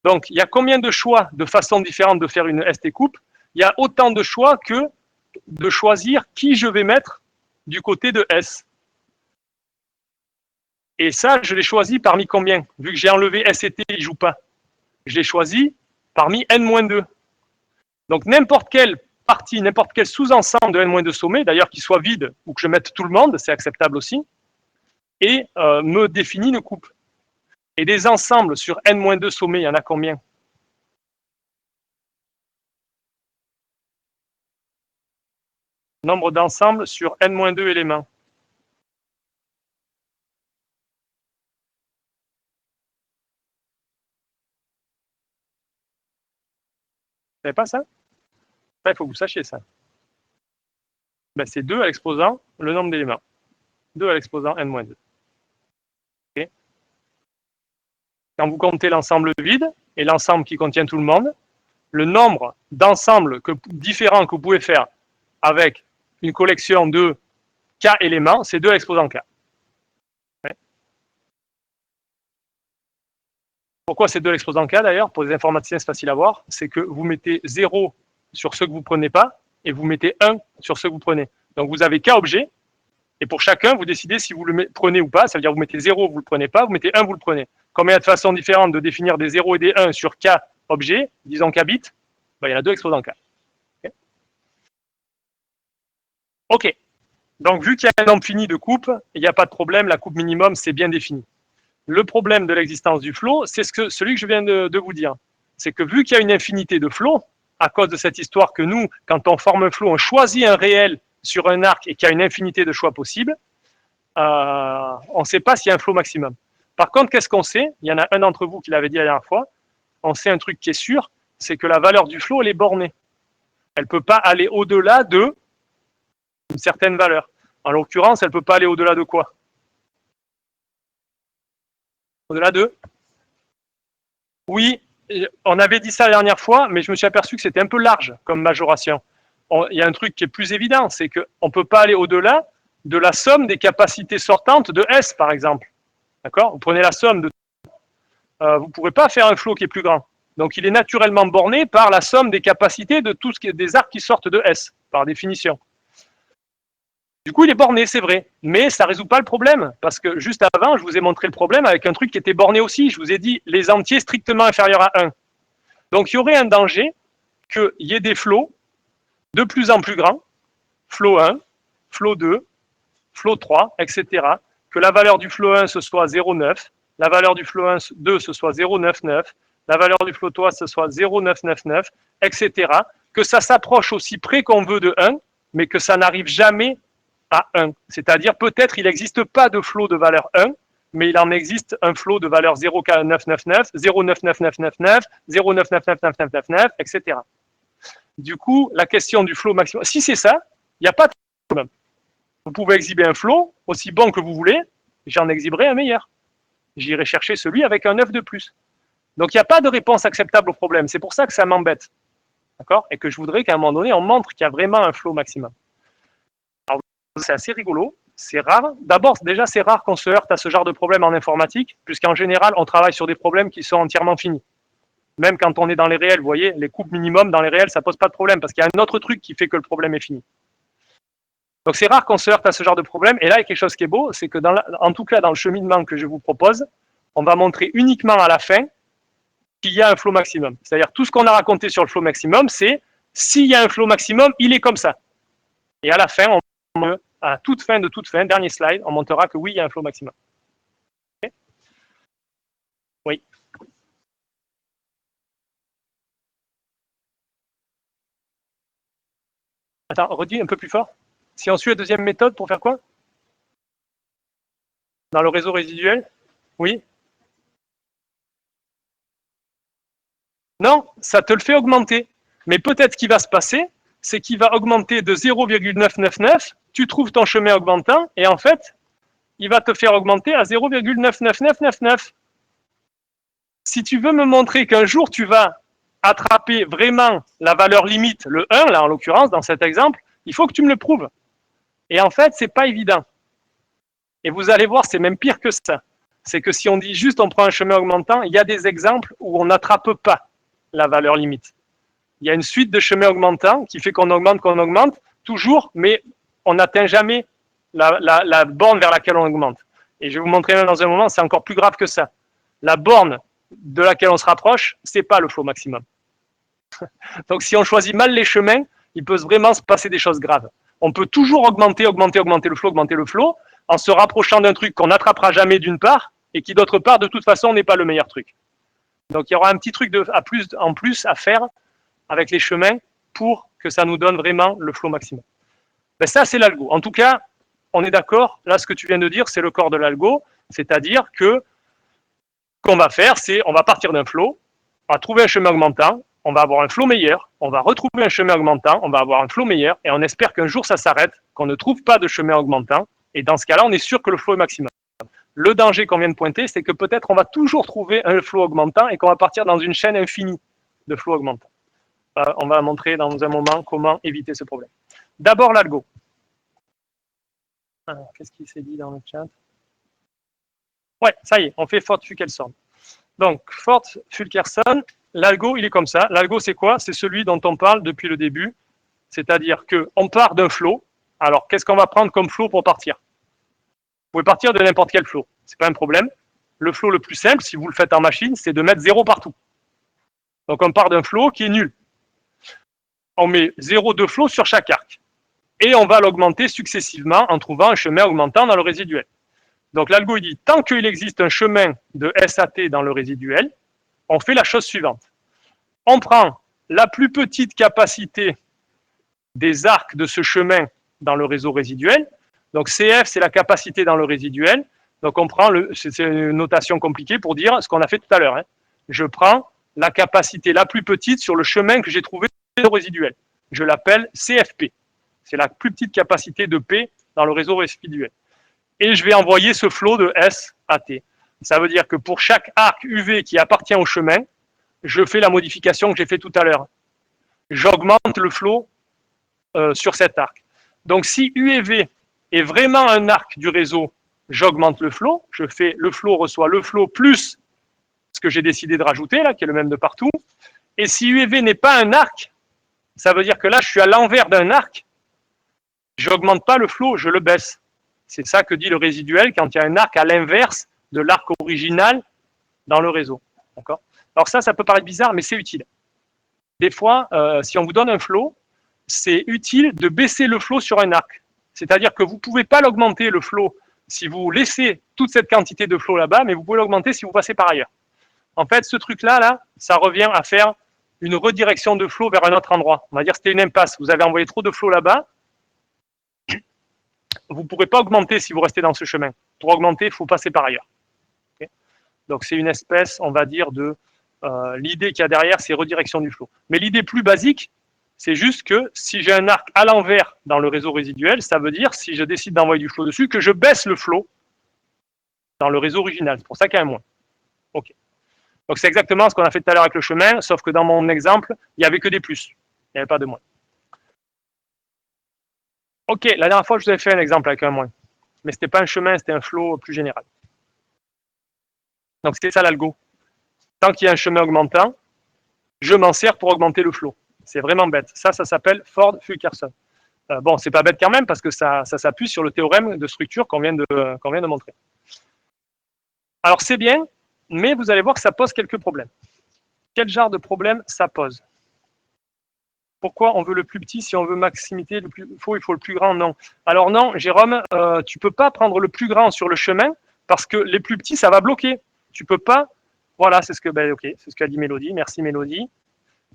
Donc, il y a combien de choix, de façons différentes de faire une ST coupe? Il y a autant de choix que de choisir qui je vais mettre du côté de S. Et ça, je l'ai choisi parmi combien? Vu que j'ai enlevé S et T, il ne joue pas. Je l'ai choisi parmi N-2. Donc, n'importe quelle partie, n'importe quel sous-ensemble de N-2 sommets, d'ailleurs qu'il soit vide ou que je mette tout le monde, c'est acceptable aussi, et me définit une coupe. Et des ensembles sur N-2 sommets, il y en a combien? Nombre d'ensembles sur n-2 éléments. Vous savez pas ça? Il faut que vous sachiez ça. Ben, c'est 2 à l'exposant le nombre d'éléments. 2 à l'exposant n-2. Okay. Quand vous comptez l'ensemble vide et l'ensemble qui contient tout le monde, le nombre d'ensembles différents que vous pouvez faire avec une collection de k éléments, c'est 2 à l'exposant k. Ouais. Pourquoi c'est 2 à l'exposant k d'ailleurs? Pour les informaticiens, c'est facile à voir. C'est que vous mettez 0 sur ceux que vous ne prenez pas et vous mettez 1 sur ceux que vous prenez. Donc vous avez k objets et pour chacun, vous décidez si vous le prenez ou pas. Ça veut dire que vous mettez 0, vous ne le prenez pas, vous mettez 1, vous le prenez. Comme il y a de façons différentes de définir des 0 et des 1 sur k objets, disons k bits, ben, il y en a 2 exposants k. Ok. Donc, vu qu'il y a un nombre fini de coupes, il n'y a pas de problème, la coupe minimum, c'est bien défini. Le problème de l'existence du flow, c'est celui que je viens de vous dire. C'est que vu qu'il y a une infinité de flows, à cause de cette histoire que nous, quand on forme un flow, on choisit un réel sur un arc et qu'il y a une infinité de choix possibles, on ne sait pas s'il y a un flow maximum. Par contre, qu'est-ce qu'on sait? Il y en a un d'entre vous qui l'avait dit la dernière fois. On sait un truc qui est sûr, c'est que la valeur du flow, elle est bornée. Elle ne peut pas aller au-delà de une certaine valeur. En l'occurrence, elle ne peut pas aller au-delà de quoi? Au-delà de? Oui, on avait dit ça la dernière fois, mais je me suis aperçu que c'était un peu large comme majoration. Il y a un truc qui est plus évident, c'est qu'on ne peut pas aller au-delà de la somme des capacités sortantes de S, par exemple. D'accord? Vous prenez la somme de... vous ne pourrez pas faire un flow qui est plus grand. Donc, il est naturellement borné par la somme des capacités de tout ce qui est des arcs qui sortent de S, par définition. Du coup, il est borné, c'est vrai, mais ça ne résout pas le problème, parce que juste avant, je vous ai montré le problème avec un truc qui était borné aussi. Je vous ai dit les entiers strictement inférieurs à 1. Donc, il y aurait un danger qu'il y ait des flots de plus en plus grands, flow 1, flow 2, flow 3, etc., que la valeur du flow 1, ce soit 0,9, la valeur du flow 2, ce soit 0,99, la valeur du flow 3, ce soit 0,999, etc., que ça s'approche aussi près qu'on veut de 1, mais que ça n'arrive jamais à 1. C'est-à-dire, peut-être il n'existe pas de flow de valeur 1, mais il en existe un flow de valeur 0,999, 0,99999, 0,99999, etc. Du coup, la question du flow maximum, si c'est ça, il n'y a pas de problème. Vous pouvez exhiber un flow aussi bon que vous voulez, j'en exhiberai un meilleur. J'irai chercher celui avec un 9 de plus. Donc, il n'y a pas de réponse acceptable au problème. C'est pour ça que ça m'embête. D'accord? Et que je voudrais qu'à un moment donné, on montre qu'il y a vraiment un flow maximum. Alors, c'est assez rigolo. C'est rare. D'abord, déjà, c'est rare qu'on se heurte à ce genre de problème en informatique, puisqu'en général, on travaille sur des problèmes qui sont entièrement finis. Même quand on est dans les réels, vous voyez, les coupes minimum dans les réels, ça ne pose pas de problème, parce qu'il y a un autre truc qui fait que le problème est fini. Donc, c'est rare qu'on se heurte à ce genre de problème. Et là, il y a quelque chose qui est beau, c'est que, en tout cas, dans le cheminement que je vous propose, on va montrer uniquement à la fin qu'il y a un flow maximum. C'est-à-dire, tout ce qu'on a raconté sur le flow maximum, c'est s'il y a un flow maximum, il est comme ça. Et à la fin, à toute fin de toute fin, dernier slide, on montrera que oui, il y a un flow maximum. Okay? Oui. Attends, redis un peu plus fort. Si on suit la deuxième méthode, pour faire quoi? Dans le réseau résiduel? Oui. Non, ça te le fait augmenter. Mais peut-être ce qui va se passer, c'est qu'il va augmenter de 0,999, tu trouves ton chemin augmentant, et en fait, il va te faire augmenter à 0,99999. Si tu veux me montrer qu'un jour, tu vas attraper vraiment la valeur limite, le 1, là en l'occurrence, dans cet exemple, il faut que tu me le prouves. Et en fait, c'est pas évident. Et vous allez voir, c'est même pire que ça. C'est que si on dit juste on prend un chemin augmentant, il y a des exemples où on n'attrape pas la valeur limite. Il y a une suite de chemins augmentants qui fait qu'on augmente, toujours, mais on n'atteint jamais la borne vers laquelle on augmente. Et je vais vous montrer même dans un moment, c'est encore plus grave que ça. La borne de laquelle on se rapproche, ce n'est pas le flow maximum. Donc si on choisit mal les chemins, il peut vraiment se passer des choses graves. On peut toujours augmenter le flow, en se rapprochant d'un truc qu'on n'attrapera jamais d'une part, et qui d'autre part, de toute façon, n'est pas le meilleur truc. Donc il y aura un petit truc en plus à faire avec les chemins pour que ça nous donne vraiment le flow maximum. Ben ça, c'est l'algo. En tout cas, on est d'accord, là, ce que tu viens de dire, c'est le corps de l'algo, c'est-à-dire que ce qu'on va faire, c'est on va partir d'un flow, on va trouver un chemin augmentant, on va avoir un flow meilleur, on va retrouver un chemin augmentant, on va avoir un flow meilleur, et on espère qu'un jour ça s'arrête, qu'on ne trouve pas de chemin augmentant, et dans ce cas-là, on est sûr que le flow est maximum. Le danger qu'on vient de pointer, c'est que peut-être on va toujours trouver un flow augmentant et qu'on va partir dans une chaîne infinie de flow augmentant. On va montrer dans un moment comment éviter ce problème. D'abord l'algo. Qu'est-ce qui s'est dit dans le chat? Ouais, ça y est, on fait Ford-Fulkerson. Donc, Ford-Fulkerson, l'algo, il est comme ça. L'algo, c'est quoi? C'est celui dont on parle depuis le début. C'est-à-dire qu'on part d'un flow. Alors, qu'est-ce qu'on va prendre comme flow pour partir? Vous pouvez partir de n'importe quel flow. Ce n'est pas un problème. Le flow le plus simple, si vous le faites en machine, c'est de mettre 0 partout. Donc, on part d'un flow qui est nul. On met 0 de flow sur chaque arc. Et on va l'augmenter successivement en trouvant un chemin augmentant dans le résiduel. Donc l'algo dit, tant qu'il existe un chemin de SAT dans le résiduel, on fait la chose suivante. On prend la plus petite capacité des arcs de ce chemin dans le réseau résiduel. Donc CF, c'est la capacité dans le résiduel. Donc on prend, c'est une notation compliquée pour dire ce qu'on a fait tout à l'heure. Je prends la capacité la plus petite sur le chemin que j'ai trouvé dans le résiduel. Je l'appelle CFP. C'est la plus petite capacité de P dans le réseau résiduel. Et je vais envoyer ce flot de S à T. Ça veut dire que pour chaque arc UV qui appartient au chemin, je fais la modification que j'ai fait tout à l'heure. J'augmente le flot sur cet arc. Donc si U et V est vraiment un arc du réseau, j'augmente le flot. Je fais le flot reçoit le flot plus ce que j'ai décidé de rajouter, là, qui est le même de partout. Et si U et V n'est pas un arc, ça veut dire que là, je suis à l'envers d'un arc. Je n'augmente pas le flot, je le baisse. C'est ça que dit le résiduel quand il y a un arc à l'inverse de l'arc original dans le réseau. D'accord ? Alors ça peut paraître bizarre, mais c'est utile. Des fois, si on vous donne un flot, c'est utile de baisser le flot sur un arc. C'est-à-dire que vous ne pouvez pas l'augmenter, le flot, si vous laissez toute cette quantité de flot là-bas, mais vous pouvez l'augmenter si vous passez par ailleurs. En fait, ce truc-là, ça revient à faire une redirection de flot vers un autre endroit. On va dire que c'était une impasse. Vous avez envoyé trop de flot là-bas, vous ne pourrez pas augmenter si vous restez dans ce chemin. Pour augmenter, il faut passer par ailleurs. Okay. Donc, c'est une espèce, on va dire, de... l'idée qu'il y a derrière, c'est redirection du flot. Mais l'idée plus basique, c'est juste que si j'ai un arc à l'envers dans le réseau résiduel, ça veut dire, si je décide d'envoyer du flot dessus, que je baisse le flot dans le réseau original. C'est pour ça qu'il y a un moins. OK. Donc, c'est exactement ce qu'on a fait tout à l'heure avec le chemin, sauf que dans mon exemple, il n'y avait que des plus. Il n'y avait pas de moins. Ok, la dernière fois, je vous avais fait un exemple avec un moins. Mais ce n'était pas un chemin, c'était un flot plus général. Donc, c'est ça l'algo. Tant qu'il y a un chemin augmentant, je m'en sers pour augmenter le flot. C'est vraiment bête. Ça s'appelle Ford-Fulkerson. Bon, c'est pas bête quand même, parce que ça s'appuie sur le théorème de structure qu'on vient de montrer. Alors, c'est bien, mais vous allez voir que ça pose quelques problèmes. Quel genre de problème ça pose? Pourquoi on veut le plus petit si on veut maximité le plus il faut le plus grand? Non. Alors non, Jérôme, tu ne peux pas prendre le plus grand sur le chemin parce que les plus petits, ça va bloquer. Tu ne peux pas. Voilà, c'est ce que qu'a dit Mélodie. Merci Mélodie.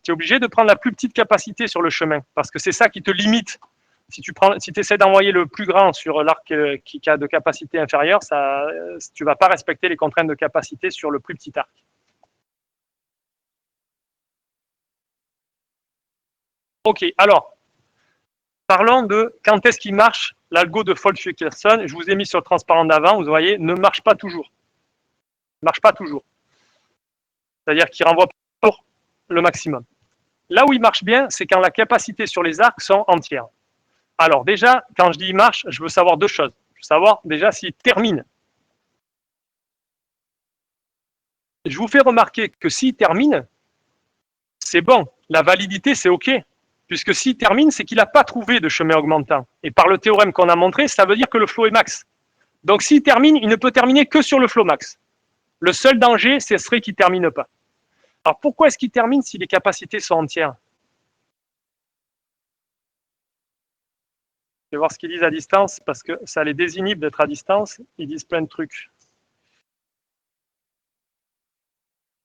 Tu es obligé de prendre la plus petite capacité sur le chemin parce que c'est ça qui te limite. Si tu essaies d'envoyer le plus grand sur l'arc qui a de capacité inférieure, tu ne vas pas respecter les contraintes de capacité sur le plus petit arc. Ok, alors, parlons de quand est-ce qu'il marche l'algo de Ford-Fulkerson. Je vous ai mis sur le transparent d'avant, vous voyez, ne marche pas toujours. Ne marche pas toujours. C'est-à-dire qu'il renvoie pour le maximum. Là où il marche bien, c'est quand la capacité sur les arcs sont entières. Alors déjà, quand je dis il marche, je veux savoir deux choses. Je veux savoir déjà s'il termine. Je vous fais remarquer que s'il termine, c'est bon. La validité, c'est OK. Puisque s'il termine, c'est qu'il n'a pas trouvé de chemin augmentant. Et par le théorème qu'on a montré, ça veut dire que le flow est max. Donc s'il termine, il ne peut terminer que sur le flow max. Le seul danger, ce serait qu'il ne termine pas. Alors pourquoi est-ce qu'il termine si les capacités sont entières? Je vais voir ce qu'ils disent à distance, parce que ça les désinhibe d'être à distance. Ils disent plein de trucs.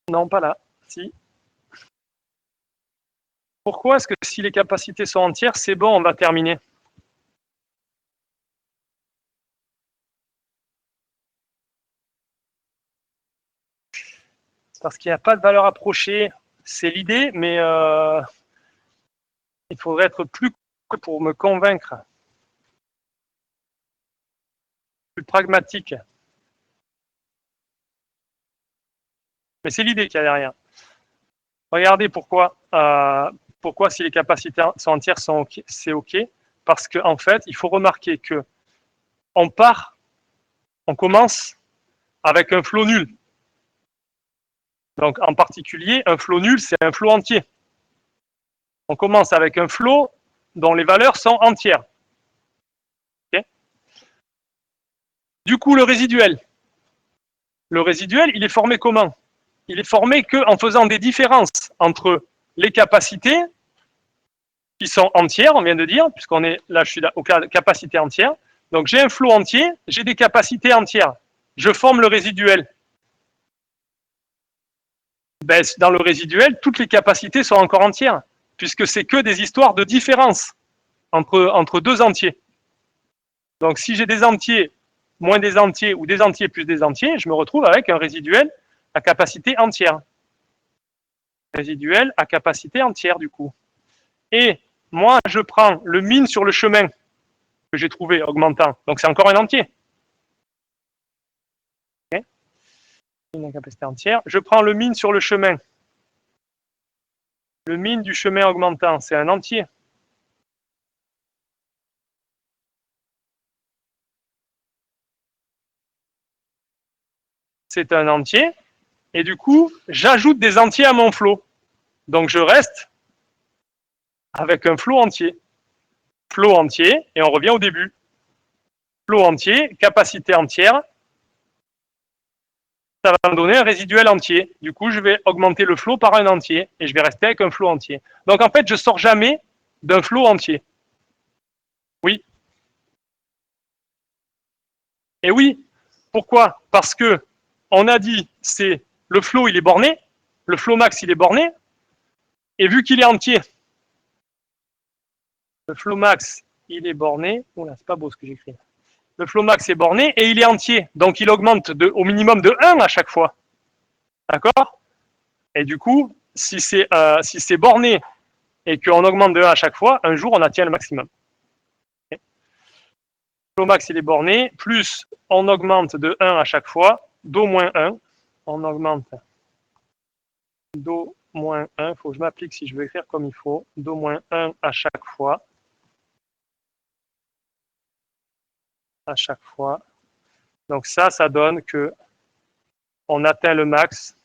Non, pas là. Si. Pourquoi est-ce que si les capacités sont entières, c'est bon, on va terminer? parce qu'il n'y a pas de valeur approchée. C'est l'idée, mais il faudrait être plus pour me convaincre. Plus pragmatique. Mais c'est l'idée qu'il y a derrière. Regardez pourquoi, si les capacités sont entières, c'est OK. Parce qu'en fait, il faut remarquer que on commence avec un flot nul. Donc, en particulier, un flot nul, c'est un flot entier. On commence avec un flot dont les valeurs sont entières. Okay. Du coup, le résiduel, il est formé comment? Il est formé qu'en faisant des différences entre les capacités qui sont entières, on vient de dire, puisqu'on est là, je suis aux capacités entières. Donc, j'ai un flot entier, j'ai des capacités entières. Je forme le résiduel. Ben, dans le résiduel, toutes les capacités sont encore entières, puisque c'est que des histoires de différence entre deux entiers. Donc, si j'ai des entiers moins des entiers ou des entiers plus des entiers, je me retrouve avec un résiduel à capacité entière. Résiduel à capacité entière, du coup. Et moi, je prends le min sur le chemin que j'ai trouvé augmentant. Donc, c'est encore un entier. Okay. Une capacité entière. Je prends le min sur le chemin. Le min du chemin augmentant, c'est un entier. C'est un entier. Et du coup, j'ajoute des entiers à mon flot. Donc, je reste avec un flot entier. Flot entier, et on revient au début. Flot entier, capacité entière, ça va me donner un résiduel entier. Du coup, je vais augmenter le flot par un entier, et je vais rester avec un flot entier. Donc, en fait, je ne sors jamais d'un flot entier. Oui. Et oui. Pourquoi? Parce que on a dit, c'est le flot, il est borné, le flot max, il est borné, et vu qu'il est entier, le flot max, il est borné. Oula, c'est pas beau ce que j'écris. Le flot max est borné et il est entier. Donc, il augmente au minimum de 1 à chaque fois. D'accord? Et du coup, si c'est borné et qu'on augmente de 1 à chaque fois, un jour, on atteint le maximum. Okay. Le flot max, il est borné. Plus, on augmente de 1 à chaque fois, d'au moins 1. On augmente d'au moins 1. Il faut que je m'applique si je veux écrire comme il faut. D'au moins 1 à chaque fois. À chaque fois. Donc ça donne que on atteint le max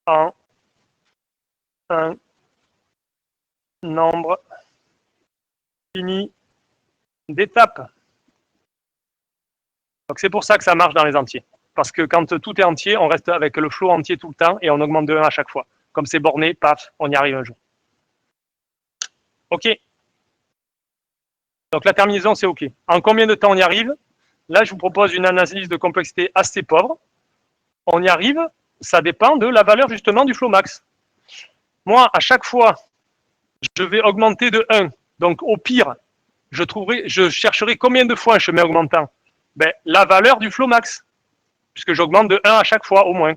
en un nombre fini d'étapes. Donc c'est pour ça que ça marche dans les entiers. Parce que quand tout est entier, on reste avec le flot entier tout le temps et on augmente de 1 à chaque fois. Comme c'est borné, paf, on y arrive un jour. OK. Donc la terminaison, c'est OK. En combien de temps on y arrive? Là, je vous propose une analyse de complexité assez pauvre. On y arrive, ça dépend de la valeur justement du flot max. Moi, à chaque fois, je vais augmenter de 1. Donc au pire, je chercherai combien de fois un chemin augmentant? Ben, la valeur du flot max, puisque j'augmente de 1 à chaque fois au moins.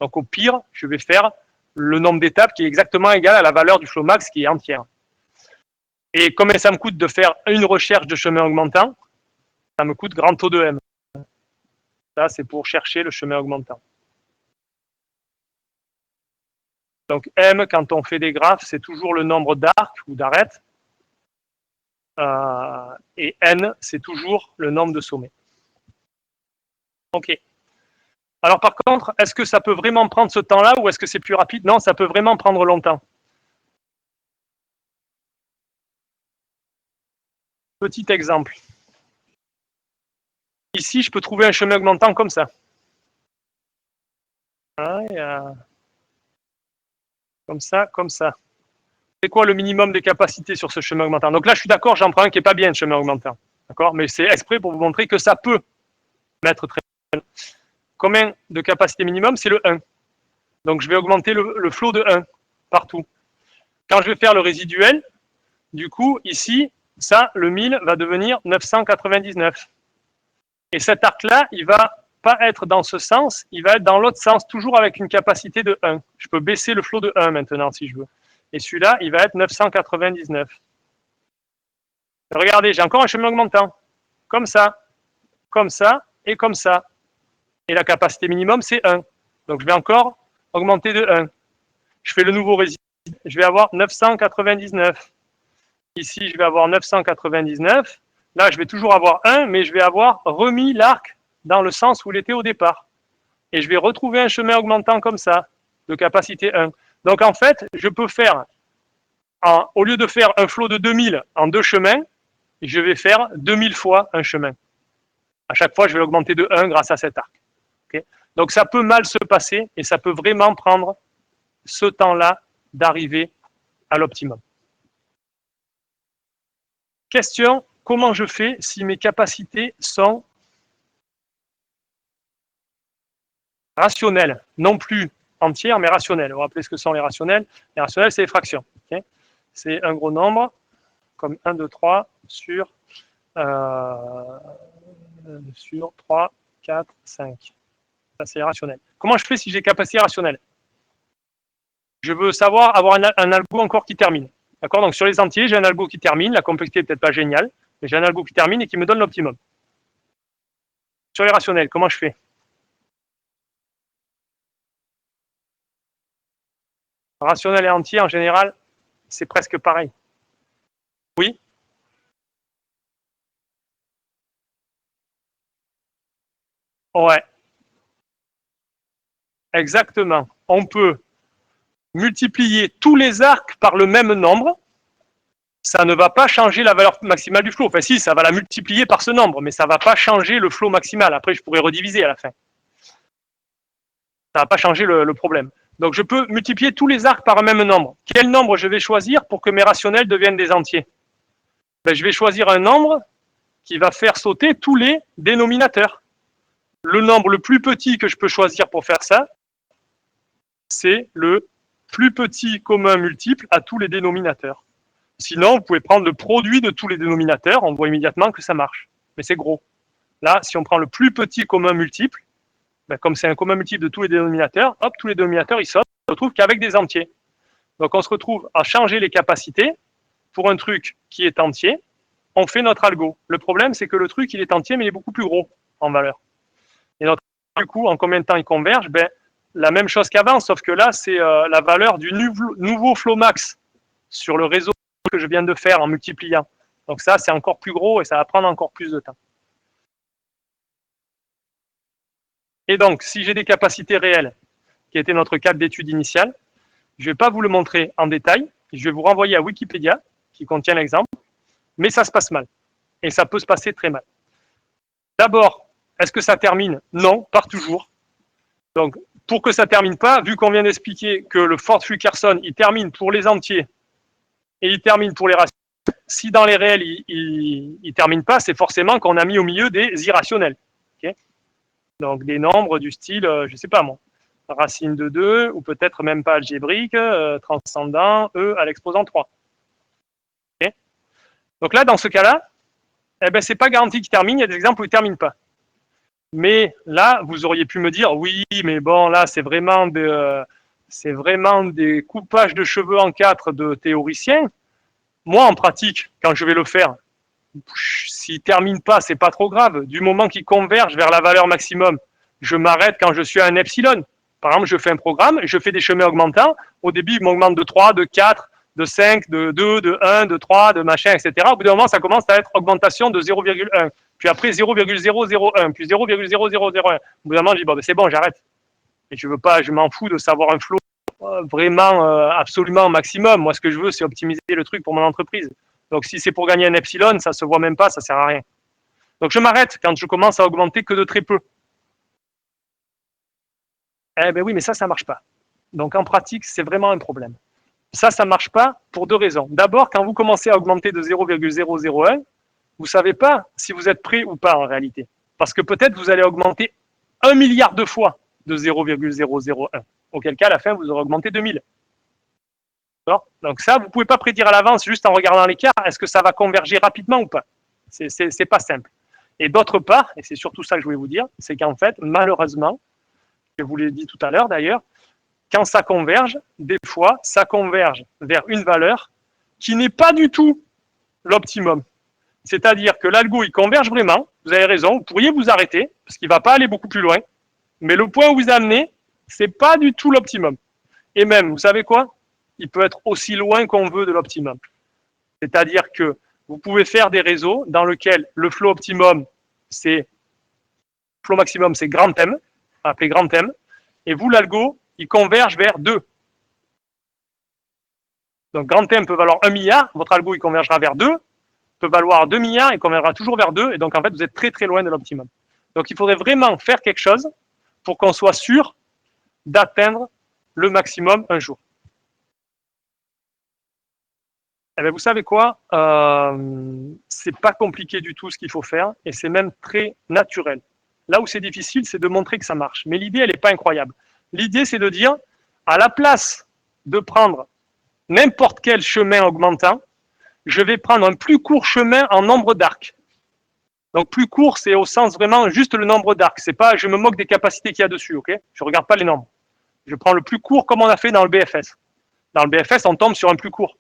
Donc au pire, je vais faire le nombre d'étapes qui est exactement égal à la valeur du flot max qui est entière. Et combien ça me coûte de faire une recherche de chemin augmentant? Ça me coûte grand taux de M. Ça, c'est pour chercher le chemin augmentant. Donc M, quand on fait des graphes, c'est toujours le nombre d'arcs ou d'arêtes. Et N, c'est toujours le nombre de sommets. OK. Alors par contre, est-ce que ça peut vraiment prendre ce temps-là ou est-ce que c'est plus rapide? Non, ça peut vraiment prendre longtemps. Petit exemple. Ici, je peux trouver un chemin augmentant comme ça. Comme ça, comme ça. C'est quoi le minimum des capacités sur ce chemin augmentant? Donc là, je suis d'accord, j'en prends un qui n'est pas bien, le chemin augmentant. D'accord? Mais c'est exprès pour vous montrer que ça peut mettre très bien. Combien de capacité minimum? C'est le 1. Donc je vais augmenter le flot de 1 partout. Quand je vais faire le résiduel, du coup, ici, ça, le 1000 va devenir 999. Et cet arc-là, il va pas être dans ce sens, il va être dans l'autre sens, toujours avec une capacité de 1. Je peux baisser le flot de 1 maintenant, si je veux. Et celui-là, il va être 999. Regardez, j'ai encore un chemin augmentant. Comme ça, et comme ça. Et la capacité minimum, c'est 1. Donc, je vais encore augmenter de 1. Je fais le nouveau résidu. Je vais avoir 999. Ici, je vais avoir 999. Là, je vais toujours avoir 1, mais je vais avoir remis l'arc dans le sens où il était au départ. Et je vais retrouver un chemin augmentant comme ça, de capacité 1. Donc, en fait, je peux faire, au lieu de faire un flot de 2000 en 2 chemins, je vais faire 2000 fois un chemin. À chaque fois, je vais augmenter de 1 grâce à cet arc. Okay. Donc, ça peut mal se passer et ça peut vraiment prendre ce temps-là d'arriver à l'optimum. Question, comment je fais si mes capacités sont rationnelles, non plus entières, mais rationnelles. Vous vous rappelez ce que sont les rationnels? Les rationnels, c'est les fractions. Okay, c'est un gros nombre, comme 1, 2, 3, sur 3, 4, 5. Ça, c'est rationnel. Comment je fais si j'ai capacité rationnelle? Je veux savoir avoir un algo encore qui termine. D'accord? Donc, sur les entiers, j'ai un algo qui termine. La complexité n'est peut-être pas géniale, mais j'ai un algo qui termine et qui me donne l'optimum. Sur les rationnels, comment je fais? Rationnel et entier, en général, c'est presque pareil. Oui? Ouais. Exactement. On peut multiplier tous les arcs par le même nombre. Ça ne va pas changer la valeur maximale du flot. Enfin, si, ça va la multiplier par ce nombre, mais ça ne va pas changer le flot maximal. Après, je pourrais rediviser à la fin. Ça ne va pas changer le problème. Donc, je peux multiplier tous les arcs par un même nombre. Quel nombre je vais choisir pour que mes rationnels deviennent des entiers? Ben, je vais choisir un nombre qui va faire sauter tous les dénominateurs. Le nombre le plus petit que je peux choisir pour faire ça, c'est le plus petit commun multiple à tous les dénominateurs. Sinon, vous pouvez prendre le produit de tous les dénominateurs, on voit immédiatement que ça marche. Mais c'est gros. Là, si on prend le plus petit commun multiple, ben, comme c'est un commun multiple de tous les dénominateurs, hop, tous les dénominateurs, ils sortent, on se retrouve qu'avec des entiers. Donc, on se retrouve à changer les capacités pour un truc qui est entier. On fait notre algo. Le problème, c'est que le truc, il est entier, mais il est beaucoup plus gros en valeur. Et notre, du coup, en combien de temps il converge? Ben, la même chose qu'avant, sauf que là, c'est la valeur du nouveau flow max sur le réseau que je viens de faire en multipliant. Donc ça, c'est encore plus gros et ça va prendre encore plus de temps. Et donc, si j'ai des capacités réelles, qui était notre cadre d'étude initiale, je ne vais pas vous le montrer en détail, je vais vous renvoyer à Wikipédia, qui contient l'exemple, mais ça se passe mal. Et ça peut se passer très mal. D'abord, est-ce que ça termine? Non, pas toujours. Donc, pour que ça ne termine pas, vu qu'on vient d'expliquer que le Ford Fulkerson, il termine pour les entiers et il termine pour les rationnels, si dans les réels, il ne termine pas, c'est forcément qu'on a mis au milieu des irrationnels. Okay, donc, des nombres du style, je ne sais pas moi, racine de 2, ou peut-être même pas algébrique, transcendant, E à l'exposant 3. Okay, donc là, dans ce cas-là, eh ben, ce n'est pas garanti qu'il termine, il y a des exemples où il ne termine pas. Mais là, vous auriez pu me dire, oui, mais bon, là, c'est vraiment des coupages de cheveux en 4 de théoriciens. Moi, en pratique, quand je vais le faire, s'il ne termine pas, c'est pas trop grave. Du moment qu'il converge vers la valeur maximum, je m'arrête quand je suis à un epsilon. Par exemple, je fais un programme, je fais des chemins augmentants. Au début, il m'augmente de 3, de 4, de 5, de 2, de 1, de 3, de machin, etc. Au bout d'un moment, ça commence à être augmentation de 0,1. Puis après 0,001, puis 0,0001. Au bout d'un moment, je dis, bon, ben c'est bon, j'arrête. Et je veux pas, je m'en fous de savoir un flow vraiment absolument maximum. Moi, ce que je veux, c'est optimiser le truc pour mon entreprise. Donc, si c'est pour gagner un epsilon, ça se voit même pas, ça sert à rien. Donc, je m'arrête quand je commence à augmenter que de très peu. Eh ben oui, mais ça marche pas. Donc, en pratique, c'est vraiment un problème. Ça marche pas pour 2 raisons. D'abord, quand vous commencez à augmenter de 0,001, vous savez pas si vous êtes prêt ou pas en réalité. Parce que peut-être vous allez augmenter 1 milliard de fois de 0,001. Auquel cas, à la fin, vous aurez augmenté 2000. Donc ça, vous ne pouvez pas prédire à l'avance juste en regardant l'écart, est-ce que ça va converger rapidement ou pas? C'est pas simple. Et d'autre part, et c'est surtout ça que je voulais vous dire, c'est qu'en fait, malheureusement, je vous l'ai dit tout à l'heure d'ailleurs, quand ça converge, des fois, ça converge vers une valeur qui n'est pas du tout l'optimum. C'est-à-dire que l'algo, il converge vraiment, vous avez raison, vous pourriez vous arrêter, parce qu'il ne va pas aller beaucoup plus loin, mais le point où vous amenez, ce n'est pas du tout l'optimum. Et même, vous savez quoi? Il peut être aussi loin qu'on veut de l'optimum. C'est-à-dire que vous pouvez faire des réseaux dans lesquels le flow optimum, c'est flow maximum, c'est grand M, appelé grand M, et vous, l'algo, il converge vers 2. Donc grand M peut valoir 1 milliard, votre algo, il convergera vers 2, peut valoir 2 milliards, il convergera toujours vers 2, et donc en fait, vous êtes très très loin de l'optimum. Donc il faudrait vraiment faire quelque chose pour qu'on soit sûr d'atteindre le maximum un jour. Eh bien, vous savez quoi, c'est pas compliqué du tout ce qu'il faut faire, et c'est même très naturel. Là où c'est difficile, c'est de montrer que ça marche. Mais l'idée, elle n'est pas incroyable. L'idée, c'est de dire, à la place de prendre n'importe quel chemin augmentant, je vais prendre un plus court chemin en nombre d'arcs. Donc plus court, c'est au sens vraiment juste le nombre d'arcs. C'est pas, je me moque des capacités qu'il y a dessus, ok? Je regarde pas les nombres. Je prends le plus court comme on a fait dans le BFS. Dans le BFS, on tombe sur un plus court.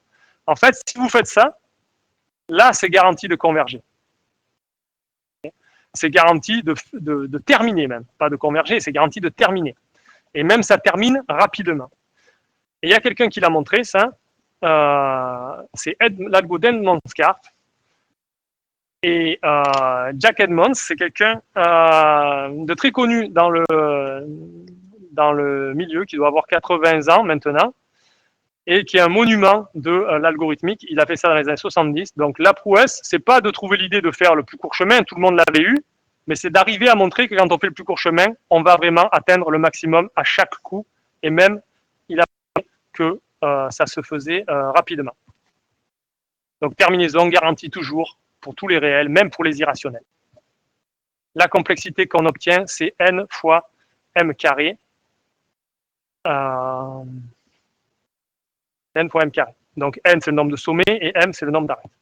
En fait, si vous faites ça, là, c'est garanti de converger. C'est garanti de terminer même, pas de converger, c'est garanti de terminer. Et même ça termine rapidement. Et il y a quelqu'un qui l'a montré, ça, c'est l'algo d'Edmond Scarf. Et Jack Edmonds, c'est quelqu'un de très connu dans le milieu, qui doit avoir 80 ans maintenant, et qui est un monument de l'algorithmique. Il a fait ça dans les années 70. Donc la prouesse, c'est pas de trouver l'idée de faire le plus court chemin, tout le monde l'avait eu, mais c'est d'arriver à montrer que quand on fait le plus court chemin, on va vraiment atteindre le maximum à chaque coup, et même, il a montré que ça se faisait rapidement. Donc terminaison garantie toujours pour tous les réels, même pour les irrationnels. La complexité qu'on obtient, c'est n fois m carré. N fois m carré. Donc n, c'est le nombre de sommets, et m, c'est le nombre d'arêtes.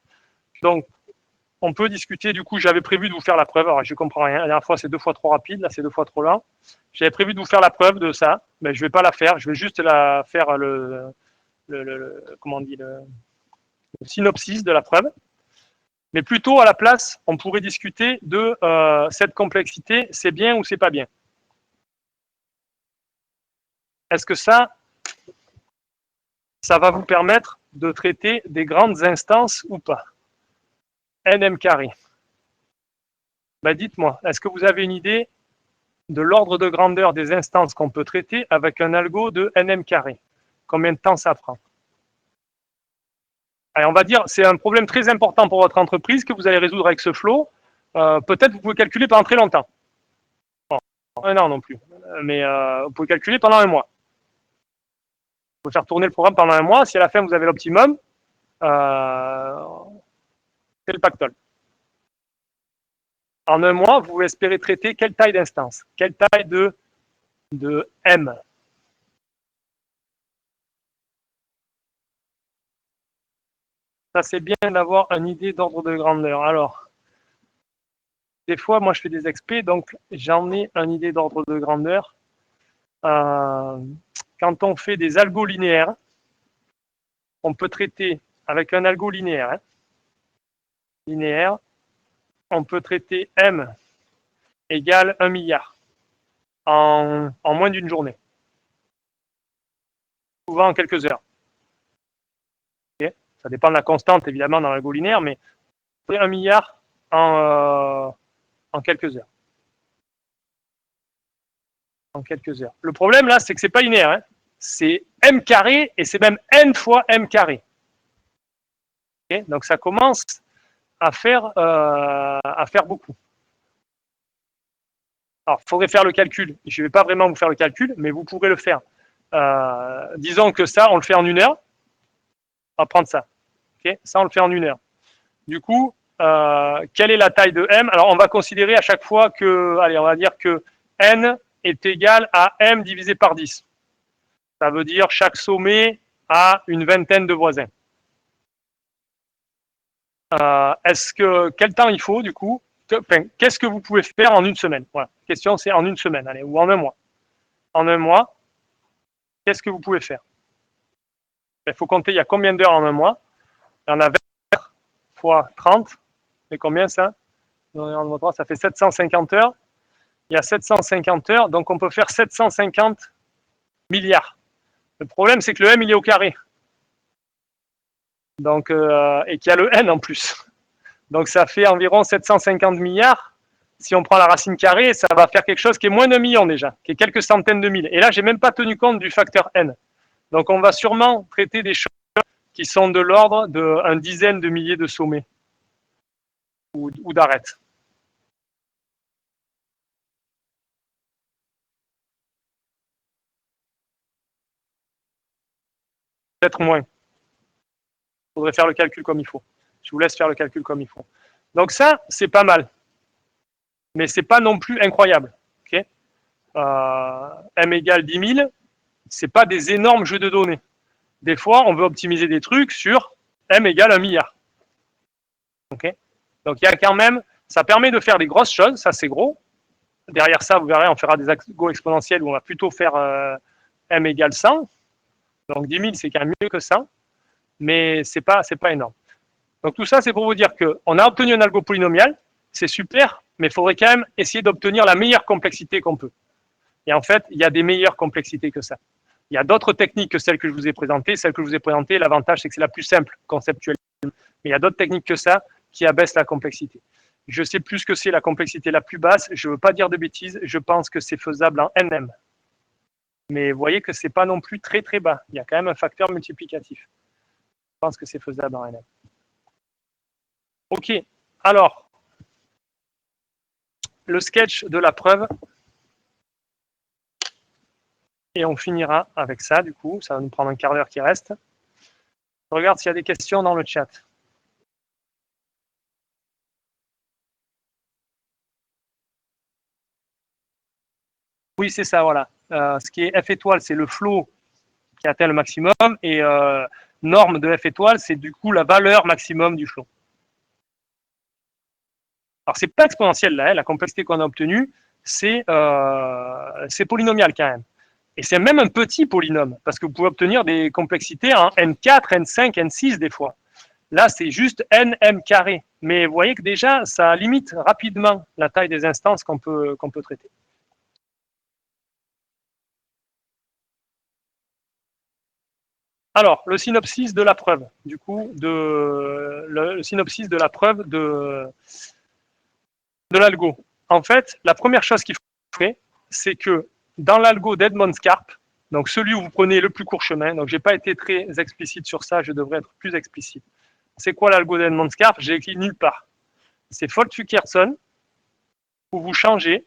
Donc, on peut discuter, du coup, j'avais prévu de vous faire la preuve, alors je ne comprends rien, la dernière fois, c'est 2 fois trop rapide, là, c'est 2 fois trop lent. J'avais prévu de vous faire la preuve de ça, mais je ne vais pas la faire, je vais juste la faire comment on dit, le synopsis de la preuve. Mais plutôt, à la place, on pourrait discuter de cette complexité, c'est bien ou c'est pas bien. Est-ce que ça va vous permettre de traiter des grandes instances ou pas? Nm carré. Ben dites-moi, est-ce que vous avez une idée de l'ordre de grandeur des instances qu'on peut traiter avec un algo de Nm carré? Combien de temps ça prend? Allez, on va dire, c'est un problème très important pour votre entreprise que vous allez résoudre avec ce flow. Peut-être vous pouvez calculer pendant très longtemps. Bon, 1 an non plus. Mais vous pouvez calculer pendant 1 mois. Vous pouvez faire tourner le programme pendant 1 mois. Si à la fin vous avez l'optimum, c'est le pactole. En 1 mois, vous espérez traiter quelle taille d'instance? Quelle taille de M? Ça, c'est bien d'avoir une idée d'ordre de grandeur. Alors, des fois, moi, je fais des expés, donc j'en ai une idée d'ordre de grandeur. Quand on fait des algos linéaires, on peut traiter avec un algo linéaire. Linéaire, on peut traiter M égale 1 milliard en moins d'une journée. Souvent en quelques heures. Okay, ça dépend de la constante, évidemment, dans l'algo linéaire, mais 1 milliard en quelques heures. En quelques heures. Le problème, là, c'est que c'est pas linéaire. Hein. C'est M carré, et c'est même N fois M carré. Okay, donc ça commence à faire beaucoup. Alors, il faudrait faire le calcul. Je ne vais pas vraiment vous faire le calcul, mais vous pourrez le faire. Disons que ça, on le fait en 1 heure. On va prendre ça. Okay, ça, on le fait en 1 heure. Du coup, quelle est la taille de M? Alors, on va considérer à chaque fois que, allez, on va dire que N est égal à M divisé par 10. Ça veut dire chaque sommet a une vingtaine de voisins. Quel temps il faut, du coup, qu'est-ce que vous pouvez faire en une semaine? Voilà. La question, c'est en une semaine, allez, ou en un mois. En un mois, qu'est-ce que vous pouvez faire? Il faut compter, il y a combien d'heures en un mois? Il y en a 20 fois 30. C'est combien ça? Ça fait 750 heures. Il y a 750 heures, donc on peut faire 750 milliards. Le problème, c'est que le m, il est au carré. Donc, et qu'il y a le n en plus. Donc ça fait environ 750 milliards. Si on prend la racine carrée, ça va faire quelque chose qui est moins d'un million déjà, qui est quelques centaines de mille. Et là, j'ai même pas tenu compte du facteur n. Donc on va sûrement traiter des choses qui sont de l'ordre d'une dizaine de milliers de sommets ou d'arêtes. Peut-être moins. Il faudrait faire le calcul comme il faut. Je vous laisse faire le calcul comme il faut. Donc ça, c'est pas mal. Mais c'est pas non plus incroyable. Okay, m égale 10 000, c'est pas des énormes jeux de données. Des fois, on veut optimiser des trucs sur m égale 1 milliard. Okay, donc il y a quand même, ça permet de faire des grosses choses, ça c'est gros. Derrière ça, vous verrez, on fera des algos exponentiels où on va plutôt faire m égale 100. Donc 10 000, c'est quand même mieux que ça, mais c'est pas énorme. Donc tout ça, c'est pour vous dire qu'on a obtenu un algo polynomial, c'est super, mais il faudrait quand même essayer d'obtenir la meilleure complexité qu'on peut. Et en fait, il y a des meilleures complexités que ça. Il y a d'autres techniques que celles que je vous ai présentées. Celle que je vous ai présentée, l'avantage, c'est que c'est la plus simple conceptuellement. Mais il y a d'autres techniques que ça qui abaissent la complexité. Je sais plus ce que c'est la complexité la plus basse. Je ne veux pas dire de bêtises. Je pense que c'est faisable en NM. Mais vous voyez que ce n'est pas non plus très très bas. Il y a quand même un facteur multiplicatif. Je pense que c'est faisable en NM. Ok. Alors, le sketch de la preuve. Et on finira avec ça, du coup. Ça va nous prendre un quart d'heure qui reste. Je regarde s'il y a des questions dans le chat. Oui, c'est ça, voilà. Ce qui est F étoile, c'est le flow qui atteint le maximum. Et norme de F étoile, c'est du coup la valeur maximum du flow. Alors, c'est pas exponentiel, là. Hein, la complexité qu'on a obtenue, c'est polynomial quand même. Et c'est même un petit polynôme, parce que vous pouvez obtenir des complexités en N4, N5, N6 des fois. Là, c'est juste Nm carré. Mais vous voyez que déjà, ça limite rapidement la taille des instances qu'on peut traiter. Alors, le synopsis de la preuve, du coup, le synopsis de la preuve de l'algo. En fait, la première chose qu'il faut faire, c'est que dans l'algo d'Edmond Scarp, donc celui où vous prenez le plus court chemin, donc je n'ai pas été très explicite sur ça, je devrais être plus explicite. C'est quoi l'algo d'Edmond Scarp? J'ai écrit nulle part. C'est Ford-Fulkerson, où vous changez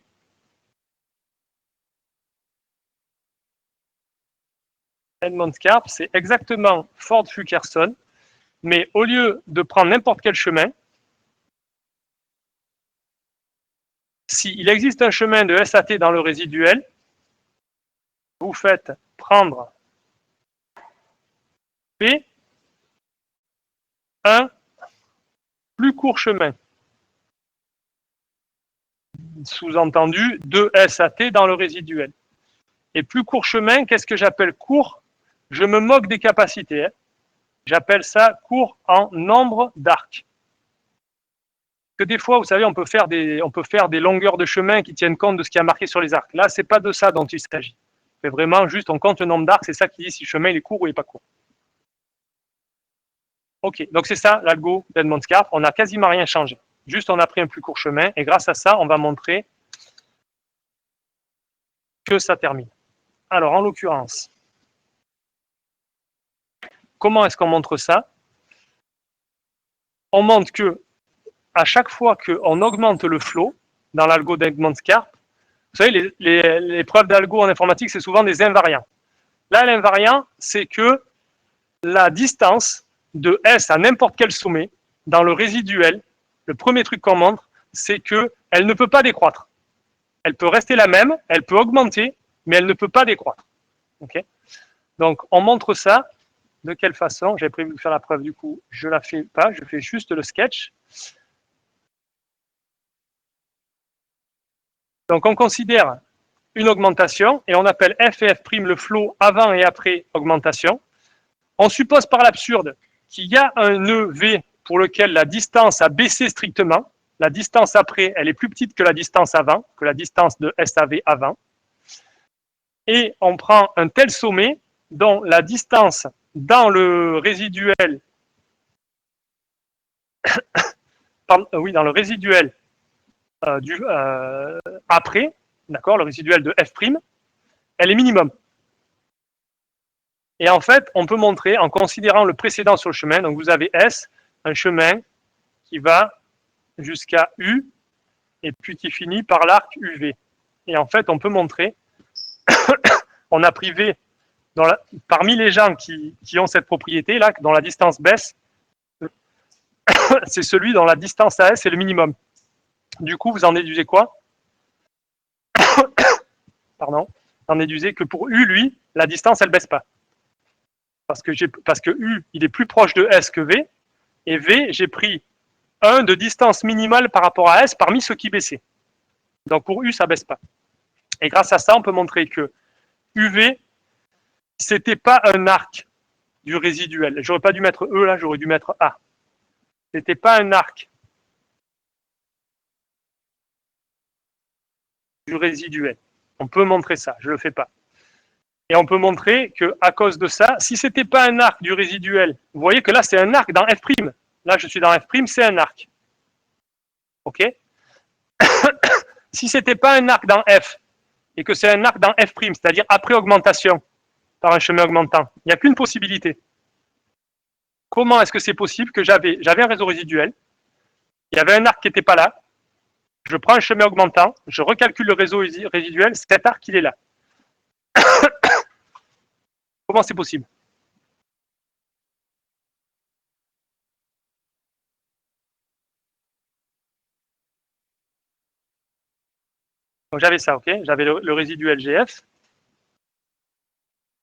Edmond Scarp, c'est exactement Ford-Fulkerson, mais au lieu de prendre n'importe quel chemin, s'il existe un chemin de SAT dans le résiduel, vous faites prendre P un plus court chemin. Sous-entendu, 2 SAT dans le résiduel. Et plus court chemin, qu'est-ce que j'appelle court? Je me moque des capacités. Hein. J'appelle ça court en nombre d'arcs. Que des fois, vous savez, on peut faire des longueurs de chemin qui tiennent compte de ce qui a marqué sur les arcs. Là, c'est pas de ça dont il s'agit. C'est vraiment juste, on compte le nombre d'arcs, c'est ça qui dit si le chemin il est court ou il n'est pas court. Ok, donc c'est ça l'algo d'Edmond Scarp. On n'a quasiment rien changé. Juste, on a pris un plus court chemin et grâce à ça, on va montrer que ça termine. Alors, en l'occurrence, comment est-ce qu'on montre ça? On montre que à chaque fois qu'on augmente le flow dans l'algo d'Edmond Scarp, vous savez, les preuves d'algo en informatique, c'est souvent des invariants. Là, l'invariant, c'est que la distance de S à n'importe quel sommet, dans le résiduel, le premier truc qu'on montre, c'est qu'elle ne peut pas décroître. Elle peut rester la même, elle peut augmenter, mais elle ne peut pas décroître. Okay, donc, on montre ça. De quelle façon? J'avais prévu de faire la preuve, du coup, je ne la fais pas, je fais juste le sketch. Donc on considère une augmentation et on appelle f et f' le flot avant et après augmentation. On suppose par l'absurde qu'il y a un nœud V pour lequel la distance a baissé strictement. La distance après, elle est plus petite que la distance avant, que la distance de SAV avant. Et on prend un tel sommet dont la distance dans le résiduel, dans le résiduel après, d'accord, le résiduel de f', elle est minimum. Et en fait, on peut montrer, en considérant le précédent sur le chemin, donc vous avez S, un chemin qui va jusqu'à U, et puis qui finit par l'arc UV. Et en fait, on peut montrer, on a pris V, parmi les gens qui ont cette propriété, là, dont la distance baisse, c'est celui dont la distance à S est le minimum. Du coup, vous en déduisez quoi? Pardon. Vous en déduisez que pour U, lui, la distance, elle ne baisse pas. Parce que U, il est plus proche de S que V, et V, j'ai pris 1 de distance minimale par rapport à S parmi ceux qui baissaient. Donc pour U, ça ne baisse pas. Et grâce à ça, on peut montrer que UV, ce n'était pas un arc du résiduel. J'aurais pas dû mettre E là, j'aurais dû mettre A. Ce n'était pas un arc du résiduel. On peut montrer ça, je ne le fais pas. Et on peut montrer qu'à cause de ça, si ce n'était pas un arc du résiduel, vous voyez que là, c'est un arc dans F'. Là, je suis dans F', c'est un arc. OK? Si ce n'était pas un arc dans F, et que c'est un arc dans F', c'est-à-dire après augmentation, par un chemin augmentant, il n'y a qu'une possibilité. Comment est-ce que c'est possible que j'avais un réseau résiduel, il y avait un arc qui n'était pas là, je prends un chemin augmentant, je recalcule le réseau résiduel, cet arc, il est là. Comment c'est possible? Donc j'avais ça, ok? J'avais le résiduel GF,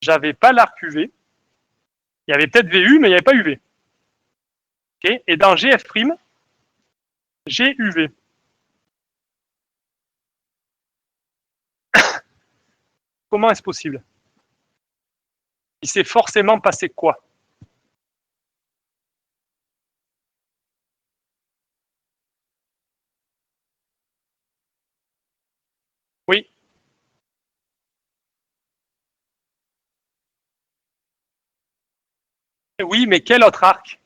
j'avais pas l'arc UV, il y avait peut-être VU, mais il n'y avait pas UV. Okay, et dans GF', j'ai UV. Comment est-ce possible? Il s'est forcément passé quoi? Oui. Oui, mais quel autre arc?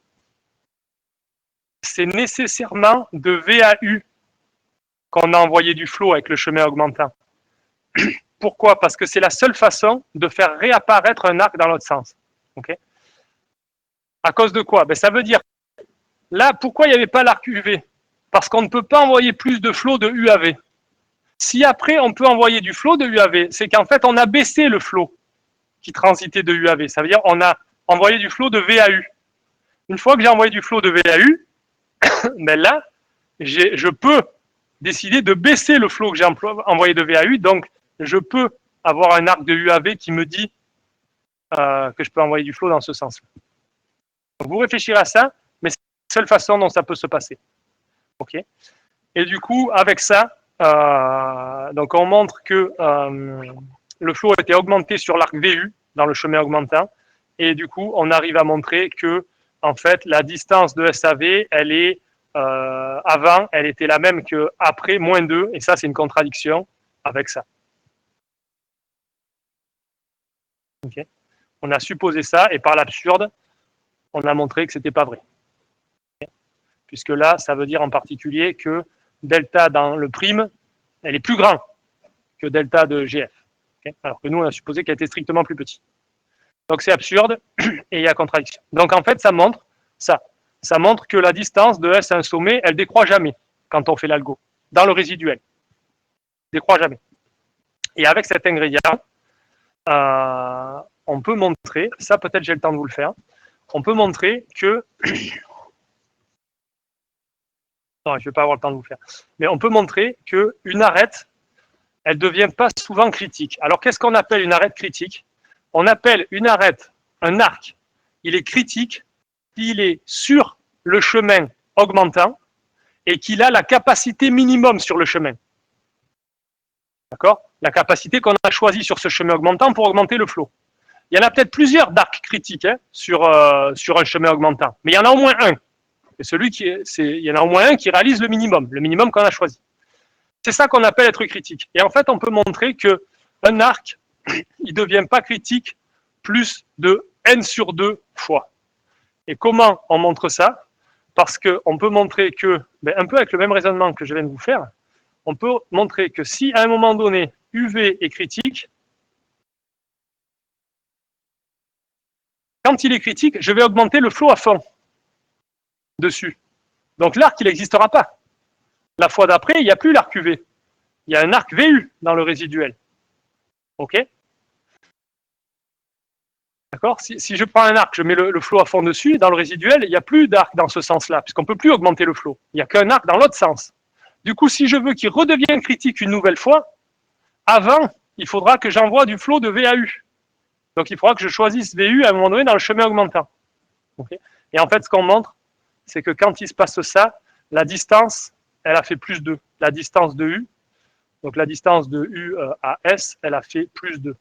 C'est nécessairement de VAU qu'on a envoyé du flot avec le chemin augmentant. Pourquoi? Parce que c'est la seule façon de faire réapparaître un arc dans l'autre sens. Okay, à cause de quoi? Ben, ça veut dire, là, pourquoi il n'y avait pas l'arc UV? Parce qu'on ne peut pas envoyer plus de flot de UAV. Si après, on peut envoyer du flot de UAV, c'est qu'en fait, on a baissé le flot qui transitait de UAV. Ça veut dire qu'on a envoyé du flot de VAU. Une fois que j'ai envoyé du flot de VAU, ben là, je peux décider de baisser le flot que j'ai envoyé de VAU. Donc, je peux avoir un arc de UAV qui me dit que je peux envoyer du flot dans ce sens. Donc, vous réfléchirez à ça, mais c'est la seule façon dont ça peut se passer. OK? Et du coup, avec ça, donc on montre que le flot a été augmenté sur l'arc VU dans le chemin augmentant. Et du coup, on arrive à montrer que, en fait, la distance de SAV, elle est avant, elle était la même qu'après, moins 2. Et ça, c'est une contradiction avec ça. Okay. On a supposé ça, et par l'absurde, on a montré que ce n'était pas vrai. Okay. Puisque là, ça veut dire en particulier que delta dans le prime, elle est plus grande que delta de GF. Okay, alors que nous, on a supposé qu'elle était strictement plus petite. Donc c'est absurde et il y a contradiction. Donc en fait, ça montre ça. Ça montre que la distance de S à un sommet, elle ne décroît jamais quand on fait l'algo, dans le résiduel. Elle ne décroît jamais. Et avec cet ingrédient, on peut montrer, ça peut-être j'ai le temps de vous le faire, on peut montrer que... Non, je ne vais pas avoir le temps de vous le faire. Mais on peut montrer qu'une arête, elle ne devient pas souvent critique. Alors qu'est-ce qu'on appelle une arête critique? On appelle une arête un arc. Il est critique s'il est sur le chemin augmentant et qu'il a la capacité minimum sur le chemin. D'accord? La capacité qu'on a choisie sur ce chemin augmentant pour augmenter le flot. Il y en a peut-être plusieurs d'arcs critiques sur un chemin augmentant, mais il y en a au moins un. Et il y en a au moins un qui réalise le minimum qu'on a choisi. C'est ça qu'on appelle être critique. Et en fait, on peut montrer qu'un arc, il ne devient pas critique plus de n sur 2 fois. Et comment on montre ça? Parce qu'on peut montrer que, un peu avec le même raisonnement que je viens de vous faire, on peut montrer que si à un moment donné, UV est critique, quand il est critique, je vais augmenter le flot à fond dessus. Donc l'arc, il n'existera pas. La fois d'après, il n'y a plus l'arc UV. Il y a un arc VU dans le résiduel. OK? D'accord? Si je prends un arc, je mets le flot à fond dessus, dans le résiduel, il n'y a plus d'arc dans ce sens-là, puisqu'on ne peut plus augmenter le flot. Il n'y a qu'un arc dans l'autre sens. Du coup, si je veux qu'il redevienne critique une nouvelle fois, avant, il faudra que j'envoie du flot de VAU. Donc, il faudra que je choisisse VU à un moment donné dans le chemin augmentant. Okay? Et en fait, ce qu'on montre, c'est que quand il se passe ça, la distance, elle a fait plus 2. La distance de U, donc la distance de U à S, elle a fait plus 2.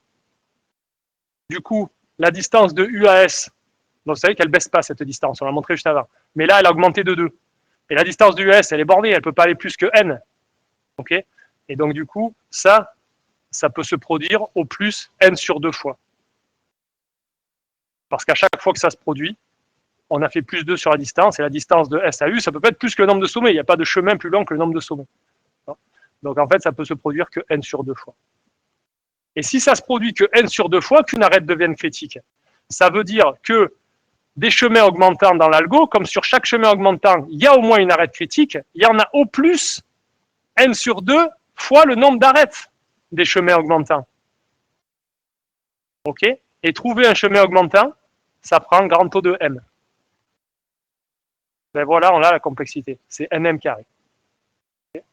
Du coup, la distance de U à S, donc vous savez qu'elle ne baisse pas cette distance, on l'a montré juste avant. Mais là, elle a augmenté de 2. Et la distance de US, elle est bornée, elle ne peut pas aller plus que N. Okay? Et donc, du coup, ça peut se produire au plus N sur 2 fois. Parce qu'à chaque fois que ça se produit, on a fait plus 2 sur la distance, et la distance de S à U, ça ne peut pas être plus que le nombre de sommets. Il n'y a pas de chemin plus long que le nombre de sommets. Donc, en fait, ça peut se produire que N sur 2 fois. Et si ça se produit que N sur 2 fois, qu'une arête devienne critique, ça veut dire que des chemins augmentants dans l'algo, comme sur chaque chemin augmentant, il y a au moins une arête critique, il y en a au plus N sur 2 fois le nombre d'arêtes des chemins augmentants. OK? Et trouver un chemin augmentant, ça prend grand O de M. Ben voilà, on a la complexité. C'est NM carré. Okay?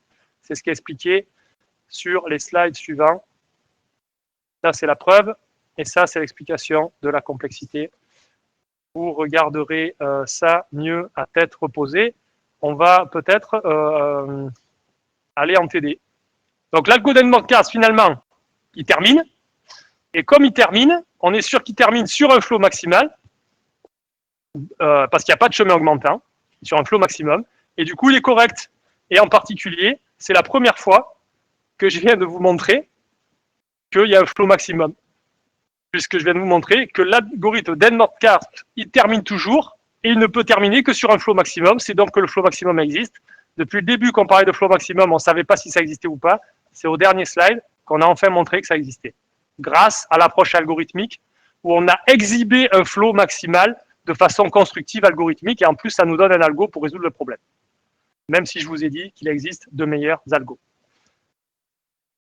C'est ce qui est expliqué sur les slides suivants. Ça, c'est la preuve. Et ça, c'est l'explication de la complexité. Vous regarderez ça mieux à tête reposée. On va peut-être aller en TD. Donc l'algo d'Edmond-Cars, finalement, il termine. Et comme il termine, on est sûr qu'il termine sur un flot maximal, parce qu'il n'y a pas de chemin augmentant, sur un flot maximum. Et du coup, il est correct. Et en particulier, c'est la première fois que je viens de vous montrer qu'il y a un flot maximum. Puisque je viens de vous montrer que l'algorithme d'Edmond-Cars, il termine toujours, et il ne peut terminer que sur un flot maximum. C'est donc que le flot maximum existe. Depuis le début qu'on parlait de flot maximum, on ne savait pas si ça existait ou pas. C'est au dernier slide qu'on a enfin montré que ça existait. Grâce à l'approche algorithmique, où on a exhibé un flot maximal de façon constructive algorithmique, et en plus, ça nous donne un algo pour résoudre le problème. Même si je vous ai dit qu'il existe de meilleurs algos.